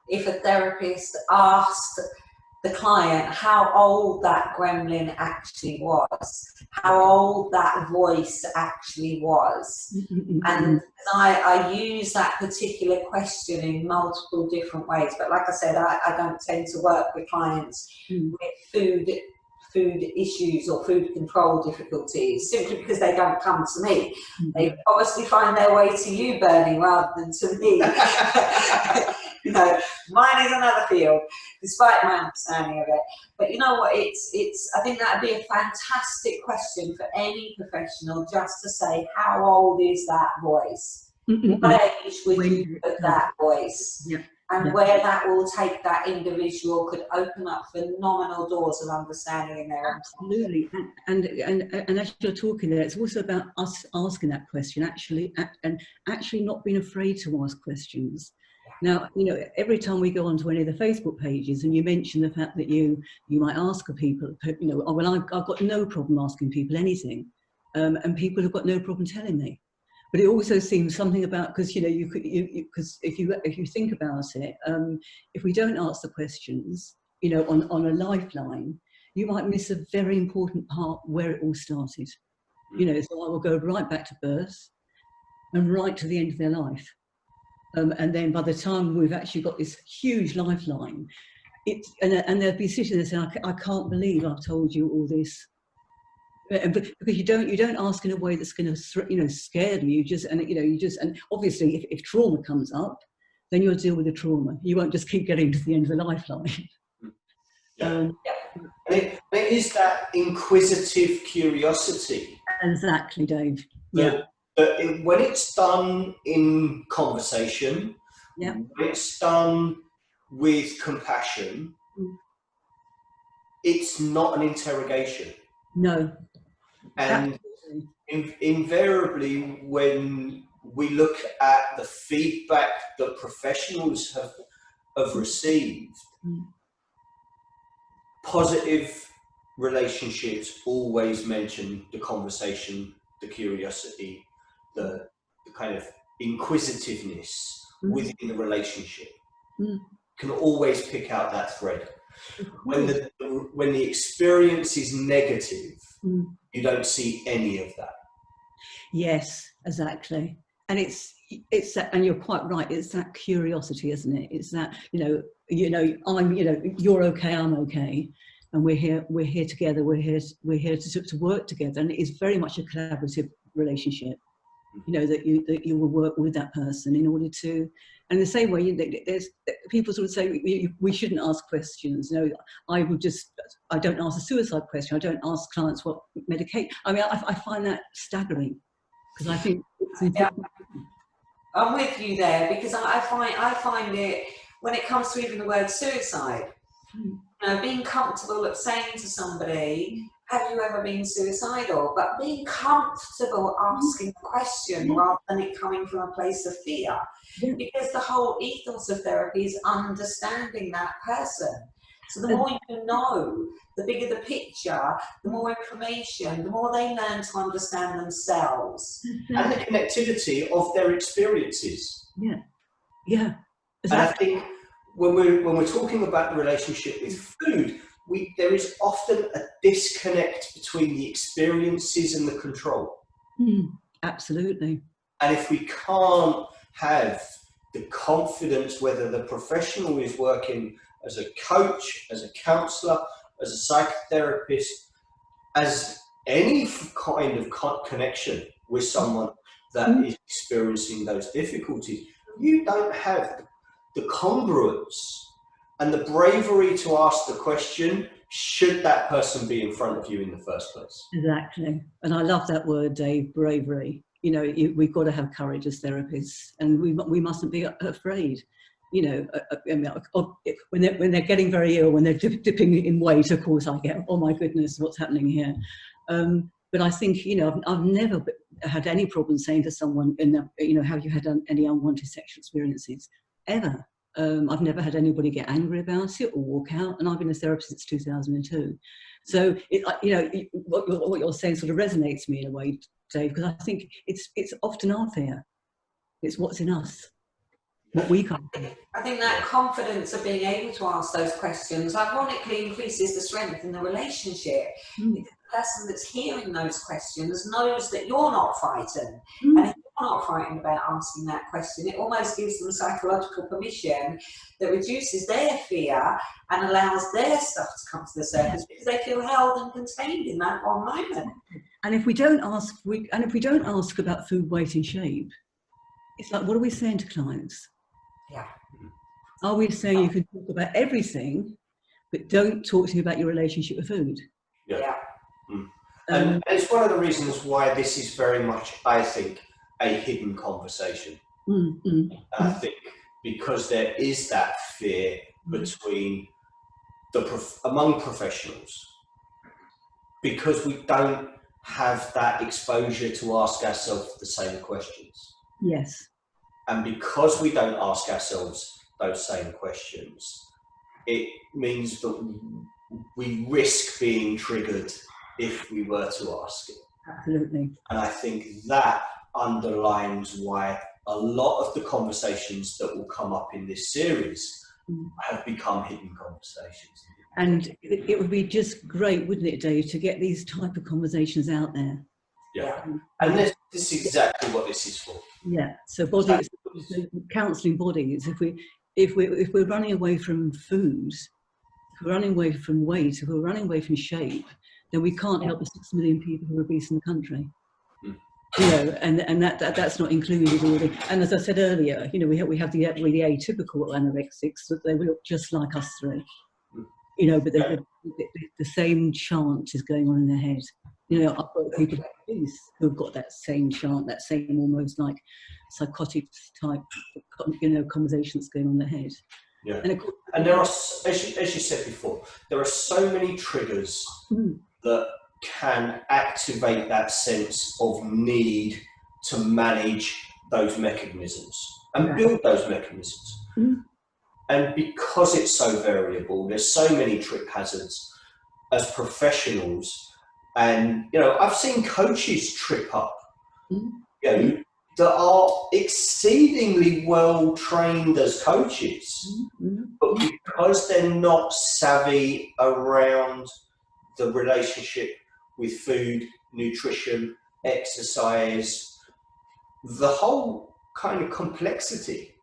if a therapist asked the client how old that gremlin actually was, how old that voice actually was. And I use that particular question in multiple different ways. But like I said, I don't tend to work with clients with food issues or food control difficulties, simply because they don't come to me. They obviously find their way to you, Bernie, rather than to me. Mine is another field, despite my understanding of it. But you know what? I think that would be a fantastic question for any professional, just to say, how old is that voice? What age would you put that voice? Yeah. And where that will take that individual could open up phenomenal doors of understanding in their own. Absolutely. And as you're talking there, it's also about us asking that question, and actually not being afraid to ask questions. Now, every time we go onto any of the Facebook pages and you mention the fact that you might ask people, I've got no problem asking people anything, and people have got no problem telling me. But it also seems something about, because because if you think about it, if we don't ask the questions, on a lifeline, you might miss a very important part where it all started. So I will go right back to birth and right to the end of their life. And then by the time we've actually got this huge lifeline, and they'll be sitting there saying, I can't believe I've told you all this. Because you don't ask in a way that's going to scare them. And obviously if trauma comes up, then you'll deal with the trauma. You won't just keep getting to the end of the lifeline. And it is that inquisitive curiosity. Exactly, Dave. But when it's done in conversation, when it's done with compassion, it's not an interrogation. No. And invariably, when we look at the feedback that professionals have received, positive relationships always mention the conversation, the curiosity, the kind of inquisitiveness within the relationship. Can always pick out that thread. When the experience is negative, you don't see any of that. Yes, exactly. And it's that, and you're quite right. It's that curiosity, isn't it? It's that you're okay, I'm okay, and we're here together. We're here to work together, and it is very much a collaborative relationship. That you will work with that person in order to, and the same way, there's people sort of say we shouldn't ask questions. I don't ask a suicide question. I don't ask clients what medicate. I mean, I find that staggering, because I think it's important. I'm with you there, because I find it, when it comes to even the word suicide, being comfortable at saying to somebody, have you ever been suicidal? But being comfortable asking the question rather than it coming from a place of fear. Because the whole ethos of therapy is understanding that person. So the more you know, the bigger the picture, the more information, the more they learn to understand themselves. And the connectivity of their experiences. Yeah. Exactly. And I think when we're talking about the relationship with food, there is often a disconnect between the experiences and the control. Absolutely. And if we can't have the confidence, whether the professional is working as a coach, as a counsellor, as a psychotherapist, as any kind of connection with someone that is experiencing those difficulties, you don't have the congruence and the bravery to ask the question, should that person be in front of you in the first place? Exactly. And I love that word, Dave, bravery. We've got to have courage as therapists, and we mustn't be afraid. When they're getting very ill, when they're dipping in weight, of course I get, oh my goodness, what's happening here? But I think, I've never had any problem saying to someone, have you had any unwanted sexual experiences? Ever. I've never had anybody get angry about it or walk out, and I've been a therapist since 2002. So, what you're saying sort of resonates me in a way, Dave, because I think it's often our fear. It's what's in us, what we can't do. I think that confidence of being able to ask those questions ironically increases the strength in the relationship. Because the person that's hearing those questions knows that you're not frightened. And if you're not frightened about asking that question, it almost gives them psychological permission that reduces their fear and allows their stuff to come to the surface, because they feel held and contained in that one moment. And if we don't ask about food, weight and shape, it's like, what are we saying to clients? Yeah. Are we saying you can talk about everything, but don't talk to me about your relationship with food? Yeah. And it's one of the reasons why this is very much, I think, a hidden conversation. I think because there is that fear between among professionals, because we don't have that exposure to ask ourselves the same questions. Yes. And because we don't ask ourselves those same questions, it means that we risk being triggered if we were to ask it. Absolutely. And I think that underlines why a lot of the conversations that will come up in this series have become hidden conversations. And it would be just great, wouldn't it, Dave, to get these type of conversations out there. Yeah. And this is exactly what this is for. Yeah. So bodies, counselling bodies, if we're running away from food, if we're running away from weight, if we're running away from shape, then we can't help the 6 million people who are obese in the country. And that's not included already. And as I said earlier, we have the really atypical anorexics, that they look just like us three. But the same chant is going on in their head. I've got people who've got that same chant, that same almost like psychotic type, conversations going on in their head. Yeah. And there are, as you said before, there are so many triggers that can activate that sense of need to manage those mechanisms and build those mechanisms. And because it's so variable, there's so many trip hazards, as professionals, and I've seen coaches trip up, that are exceedingly well trained as coaches, but because they're not savvy around the relationship with food, nutrition, exercise, the whole kind of complexity.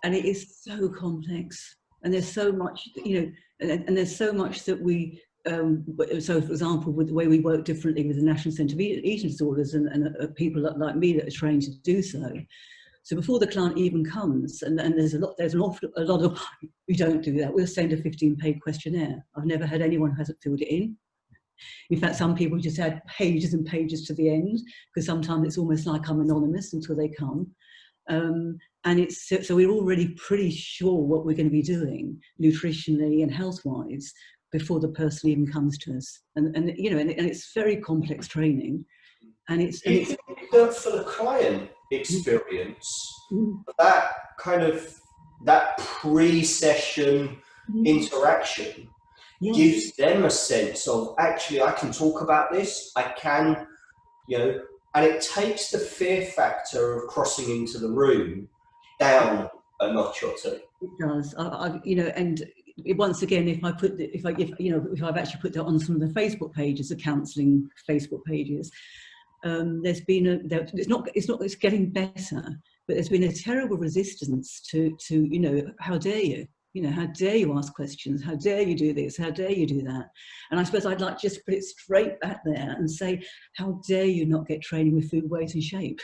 And it is so complex, and there's so much, and there's so much that we, so for example, with the way we work differently with the National Centre of Eating Disorders and people like me that are trained to do so. So before the client even comes, and there's a lot of, we don't do that. We'll send a 15-page questionnaire. I've never had anyone who hasn't filled it in. In fact, some people just add pages and pages to the end, because sometimes it's almost like I'm anonymous until they come. And it's so we're already pretty sure what we're going to be doing nutritionally and health-wise before the person even comes to us. And it's very complex training. And it's that for the client experience, that pre-session interaction gives them a sense of, actually, I can talk about this, I can, and it takes the fear factor of crossing into the room down a notch or two. It does, and once again, if I've actually put that on some of the Facebook pages, the counselling Facebook pages, there's been it's getting better, but there's been a terrible resistance to how dare you? How dare you ask questions? How dare you do this? How dare you do that? And I suppose I'd like just put it straight back there and say, how dare you not get training with food, weight and shape?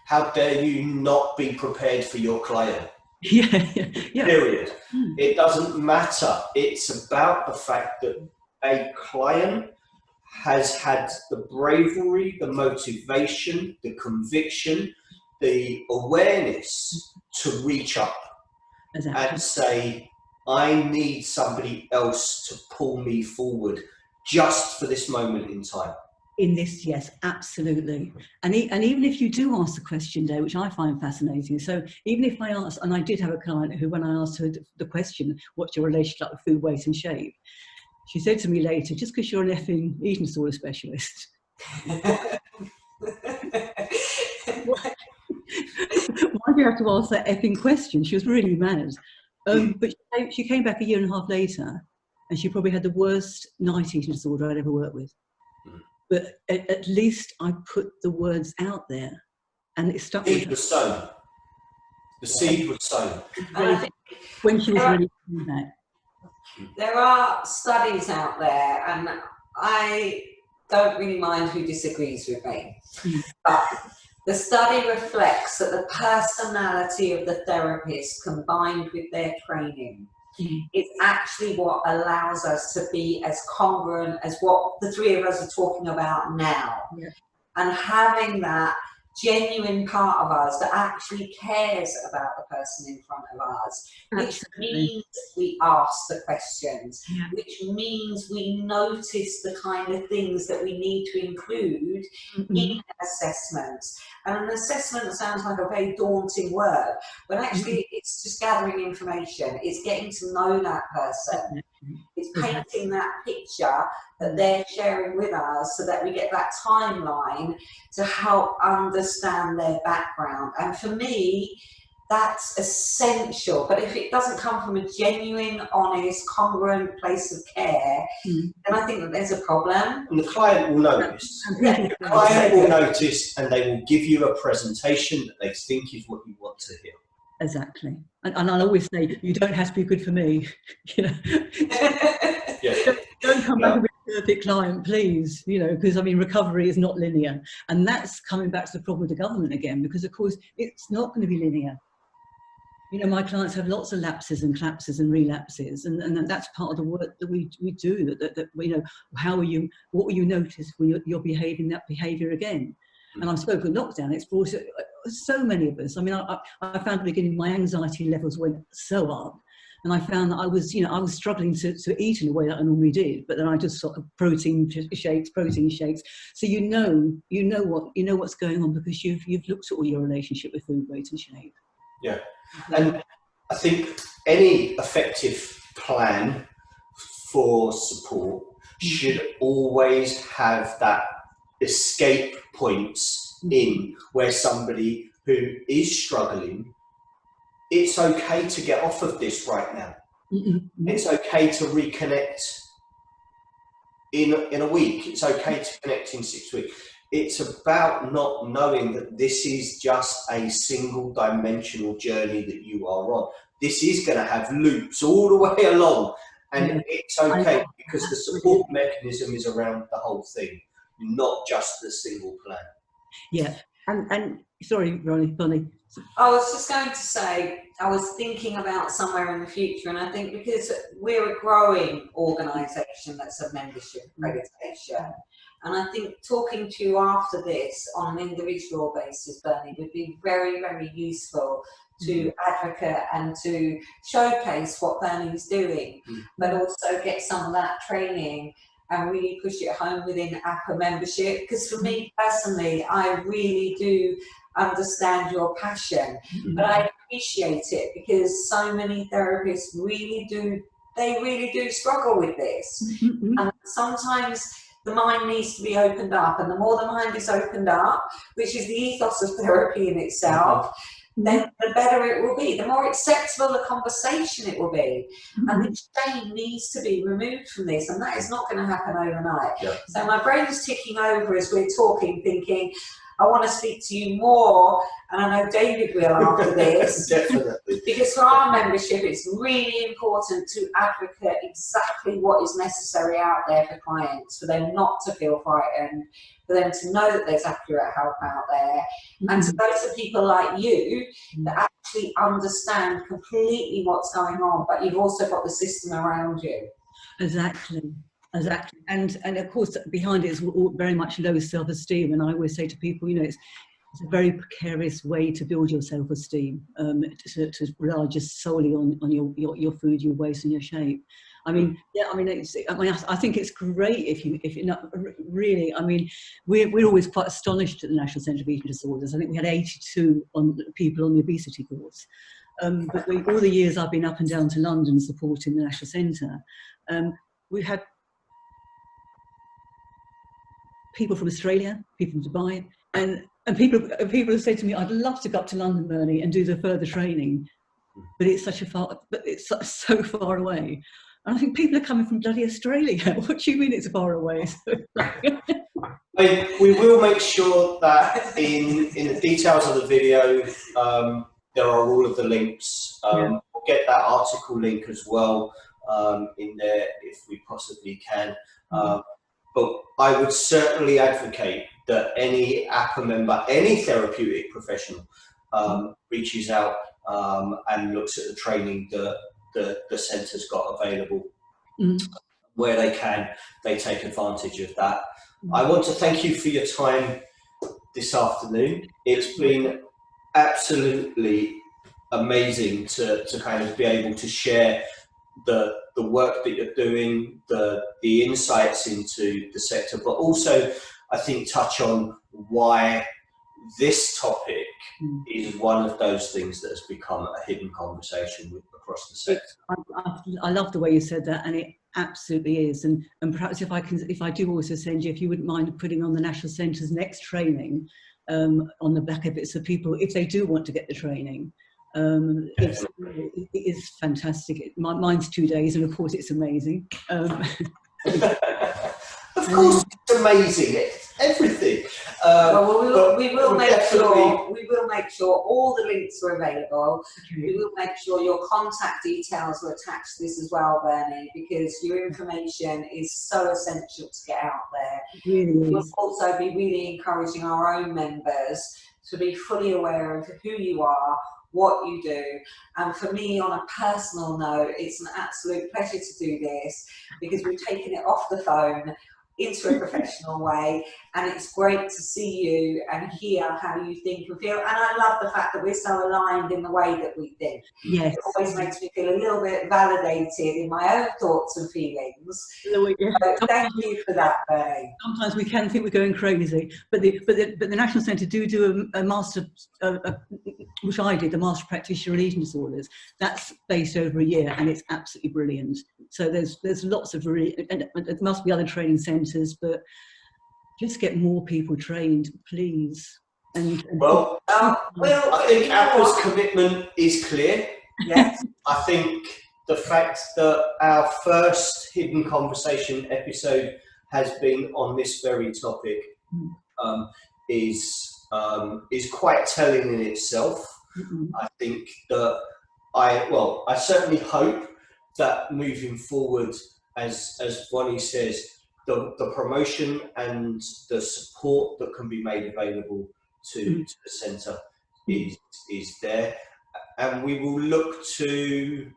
How dare you not be prepared for your client? Yeah. Period. It doesn't matter. It's about the fact that a client has had the bravery, the motivation, the conviction, the awareness to reach up. Exactly. And say, I need somebody else to pull me forward just for this moment in time. In this, yes, absolutely. And even if you do ask the question there, which I find fascinating, so even if I ask, and I did have a client who, when I asked her the question, what's your relationship with food, weight and shape? She said to me later, just because you're an effing eating disorder specialist. Why do you have to ask that effing question? She was really mad. But she came back a year and a half later, and she probably had the worst night eating disorder I'd ever worked with. But at least I put the words out there, and it stuck with her. Was sown. The seed was sown. When she was ready to do that. There are studies out there, and I don't really mind who disagrees with me, but the study reflects that the personality of the therapist combined with their training is actually what allows us to be as congruent as what the three of us are talking about now. Yeah. And having that genuine part of us that actually cares about the person in front of us, which means we ask the questions, which means we notice the kind of things that we need to include in assessments. And an assessment sounds like a very daunting word, but actually it's just gathering information. It's getting to know that person. It's painting that picture that they're sharing with us so that we get that timeline to help understand their background. And for me, that's essential. But if it doesn't come from a genuine, honest, congruent place of care, then I think that there's a problem. And the client will notice. The client will notice, and they will give you a presentation that they think is what you want to hear. Exactly. And I'll always say, you don't have to be good for me. Don't come back and be a perfect client, please, because recovery is not linear. And that's coming back to the problem with the government again, because of course it's not going to be linear. My clients have lots of lapses and collapses and relapses, and that's part of the work that we do, that what will you notice when you're behaving that behaviour again? And I've spoken lockdown, it's brought so many of us. I found at the beginning my anxiety levels went so up, and I found that I was struggling to eat in a way that I normally did, but then I just sort of protein shakes. So you know what's going on because you've looked at all your relationship with food, weight and shape. Yeah, and I think any effective plan for support should always have that escape points in where somebody who is struggling, it's okay to get off of this right now. It's okay to reconnect in a week. It's okay to connect in 6 weeks. It's about not knowing that this is just a single dimensional journey that you are on. This is going to have loops all the way along, and it's okay because the support mechanism is around the whole thing, not just the single plan. Yeah, and sorry, Bonnie. I was just going to say, I was thinking about somewhere in the future, and I think because we're a growing organisation that's a membership accreditation, and I think talking to you after this on an individual basis, Bernie, would be very, very useful to advocate and to showcase what Bernie's doing, but also get some of that training and really push it home within APA membership. Because for me personally, I really do understand your passion, but I appreciate it because so many therapists really do struggle with this. And sometimes the mind needs to be opened up, and the more the mind is opened up, which is the ethos of therapy in itself, then the better it will be, the more acceptable the conversation it will be. And the shame needs to be removed from this, and that is not going to happen overnight. So my brain is ticking over as we're talking, thinking, I want to speak to you more, and I know David will after this. Definitely. Because for our membership, it's really important to advocate exactly what is necessary out there for clients, for them not to feel frightened, for them to know that there's accurate help out there, and to those of people like you that actually understand completely what's going on, but you've also got the system around you. Exactly. And of course behind it is very much low self-esteem, and I always say to people, you know, it's a very precarious way to build your self-esteem, to rely just solely on your food, your weight and your shape. I mean, I think it's great if you're not really. I mean, we're always quite astonished at the National Centre of Eating Disorders. I think we had 82 people on the obesity course. But all the years I've been up and down to London supporting the National Centre, we've had people from Australia, people from Dubai, and people have said to me, "I'd love to go up to London, Bernie, and do the further training, but it's so far away." And I think people are coming from bloody Australia. What do you mean it's far away? We will make sure that in the details of the video, there are all of the links. We'll get that article link as well in there if we possibly can. But I would certainly advocate that any APA member, any therapeutic professional, reaches out and looks at the training that the centre's got available. Where they can, they take advantage of that. I want to thank you for your time this afternoon. It's been absolutely amazing to kind of be able to share the work that you're doing, the insights into the sector, but also I think touch on why this topic is one of those things that has become a hidden conversation across the sector. I love the way you said that, and it absolutely is. And perhaps if I do also send you, if you wouldn't mind putting on the National Centre's next training on the back of it, so people, if they do want to get the training, it is fantastic. Mine's 2 days, and of course it's amazing. Of course, it's amazing. It's everything. We will make sure all the links are available. Okay. We will make sure your contact details are attached to this as well, Bernie, because your information is so essential to get out there. Really we'll also be really encouraging our own members to be fully aware of who you are, what you do. And for me, on a personal note, it's an absolute pleasure to do this because we've taken it off the phone into a professional way, and it's great to see you and hear how you think and feel. And I love the fact that we're so aligned in the way that we think. Yes. It always makes me feel a little bit validated in my own thoughts and feelings. So thank you for that, Bernie. Sometimes we can think we're going crazy, but the National Centre do a master, which I did, the Master Practitioner in Eating Disorders. That's based over a year, and it's absolutely brilliant. So there's lots of and there must be other training centres, but just get more people trained, please. Well, I think APA's commitment is clear. Yes. I think the fact that our first Hidden Conversation episode has been on this very topic is quite telling in itself. I think that I certainly hope that moving forward, as Bonnie says, the promotion and the support that can be made available to the centre is there, and we will look to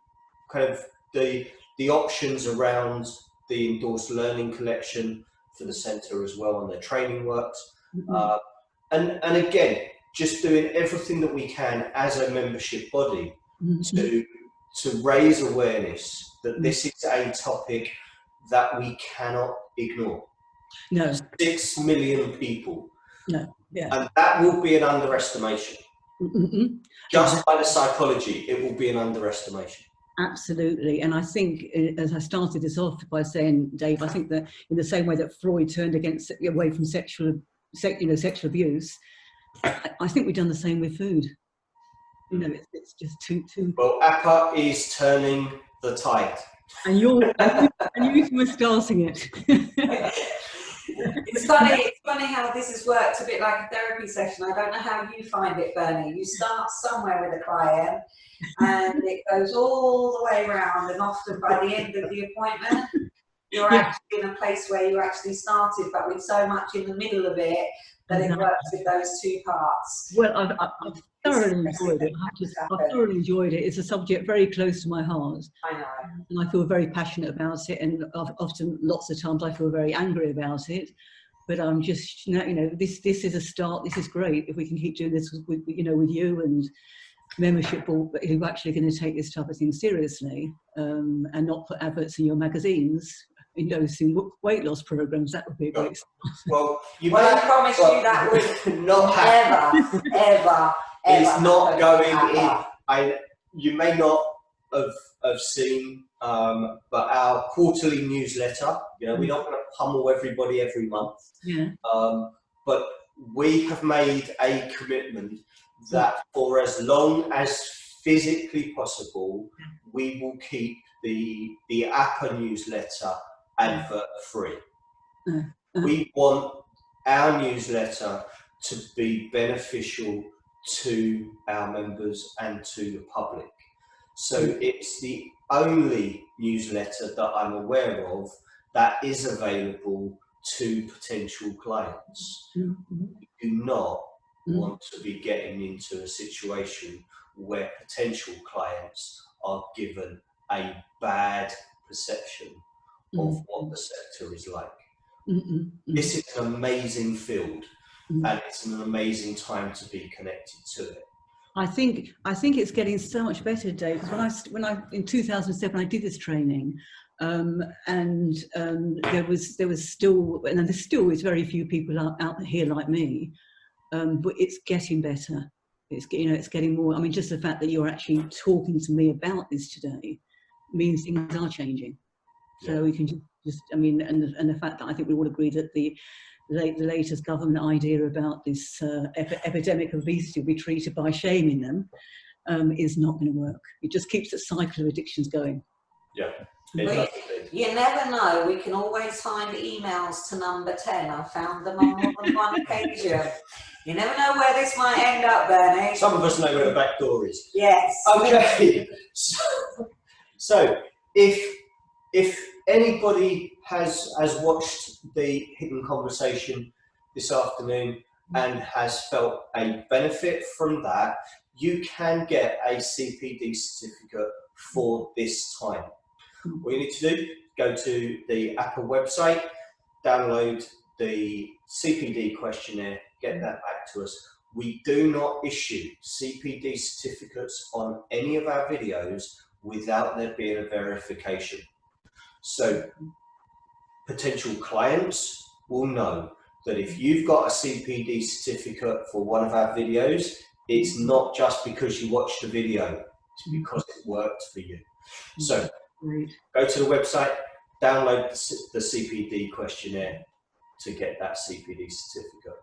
kind of the options around the endorsed learning collection for the centre as well, and their training works, and again, just doing everything that we can as a membership body to raise awareness that this is a topic that we cannot ignore. No. 6 million people. No. Yeah. And that will be an underestimation. Just by the psychology, it will be an underestimation. Absolutely. And I think, as I started this off by saying, Dave, I think that in the same way that Freud turned away from sexual abuse, I think we've done the same with food. You know, it's just too. Well, APA is turning the tide. And you were starting it. It's funny how this has worked a bit like a therapy session. I don't know how you find it, Bernie. You start somewhere with a client and it goes all the way around, and often by the end of the appointment, you're actually in a place where you actually started, but with so much in the middle of it that it works with those two parts. Well, I've thoroughly enjoyed it. I've thoroughly enjoyed it. It's a subject very close to my heart. I know. And I feel very passionate about it, and often, lots of times, I feel very angry about it. But I'm just, this is a start. This is great. If we can keep doing this with you and membership board who are actually going to take this type of thing seriously, and not put adverts in your magazines endorsing weight loss programs, that would be great. Well, I promise you that would not happen. ever. It's not going in. You may not have seen, but our quarterly newsletter, we're not going to pummel everybody every month. Yeah. But we have made a commitment that for as long as physically possible, we will keep the APA newsletter advert free. We want our newsletter to be beneficial to our members and to the public. So it's the only newsletter that I'm aware of that is available to potential clients. We do not want to be getting into a situation where potential clients are given a bad perception of what the sector is like. This is an amazing field, and it's an amazing time to be connected to it. I think it's getting so much better, Dave. Because when I in 2007 I did this training, and there was still, and there still is very few people out here like me, but it's getting better. It's getting more. I mean, just the fact that you're actually talking to me about this today means things are changing. So we can just and the fact that I think we all agree that the latest government idea about this epidemic of obesity will be treated by shaming them is not going to work. It just keeps the cycle of addictions going. Yeah. You never know. We can always find emails to number 10. I've found them on more than one occasion. You never know where this might end up, Bernie. Some of us know where the back door is. Yes. Okay. So if anybody has watched the Hidden Conversation this afternoon and has felt a benefit from that, you can get a CPD certificate for this time. What you need to do, go to the APA website, download the CPD questionnaire, get that back to us. We do not issue CPD certificates on any of our videos without there being a verification. So potential clients will know that if you've got a CPD certificate for one of our videos, it's not just because you watched the video, it's because it worked for you. So go to the website, download the CPD questionnaire to get that CPD certificate.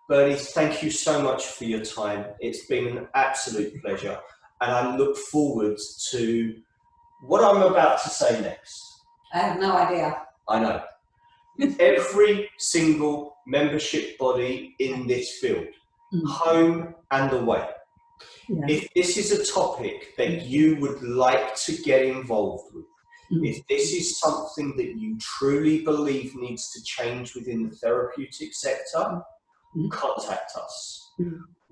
Bernie, thank you so much for your time. It's been an absolute pleasure, and I look forward to what I'm about to say next. I have no idea. I know. Every single membership body in this field, home and away, if this is a topic that you would like to get involved with, if this is something that you truly believe needs to change within the therapeutic sector, contact us.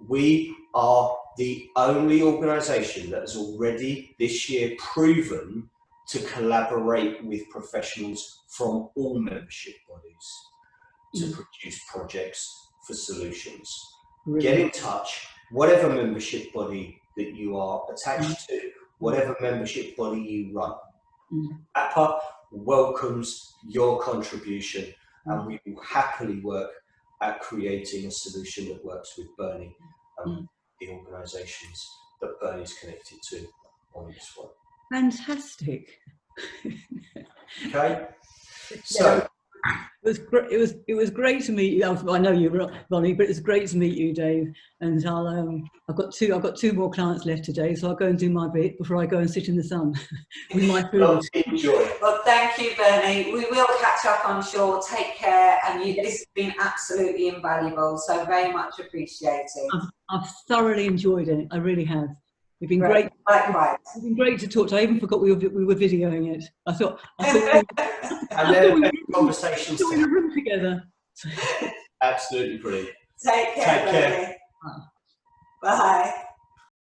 We are the only organisation that has already this year proven to collaborate with professionals from all membership bodies to produce projects for solutions. Get in touch, whatever membership body that you are attached to, whatever membership body you run. APA welcomes your contribution, and we will happily work at creating a solution that works with Bernie and the organisations that Bernie's connected to on this one. Fantastic. Okay, so it was great to meet you. I know you, Ronnie, but it's great to meet you, Dave. And I've got two more clients left today, so I'll go and do my bit before I go and sit in the sun with my food. well, enjoy. Well, thank you, Bernie. We will catch up, I'm sure. Take care, and this has been absolutely invaluable. So very much appreciated. I've thoroughly enjoyed it. I really have. It's been great. Likewise. It's been great to talk to. I even forgot we were videoing it. I thought and then we were conversations in a room together. Absolutely brilliant. Take care. Take care. Bye.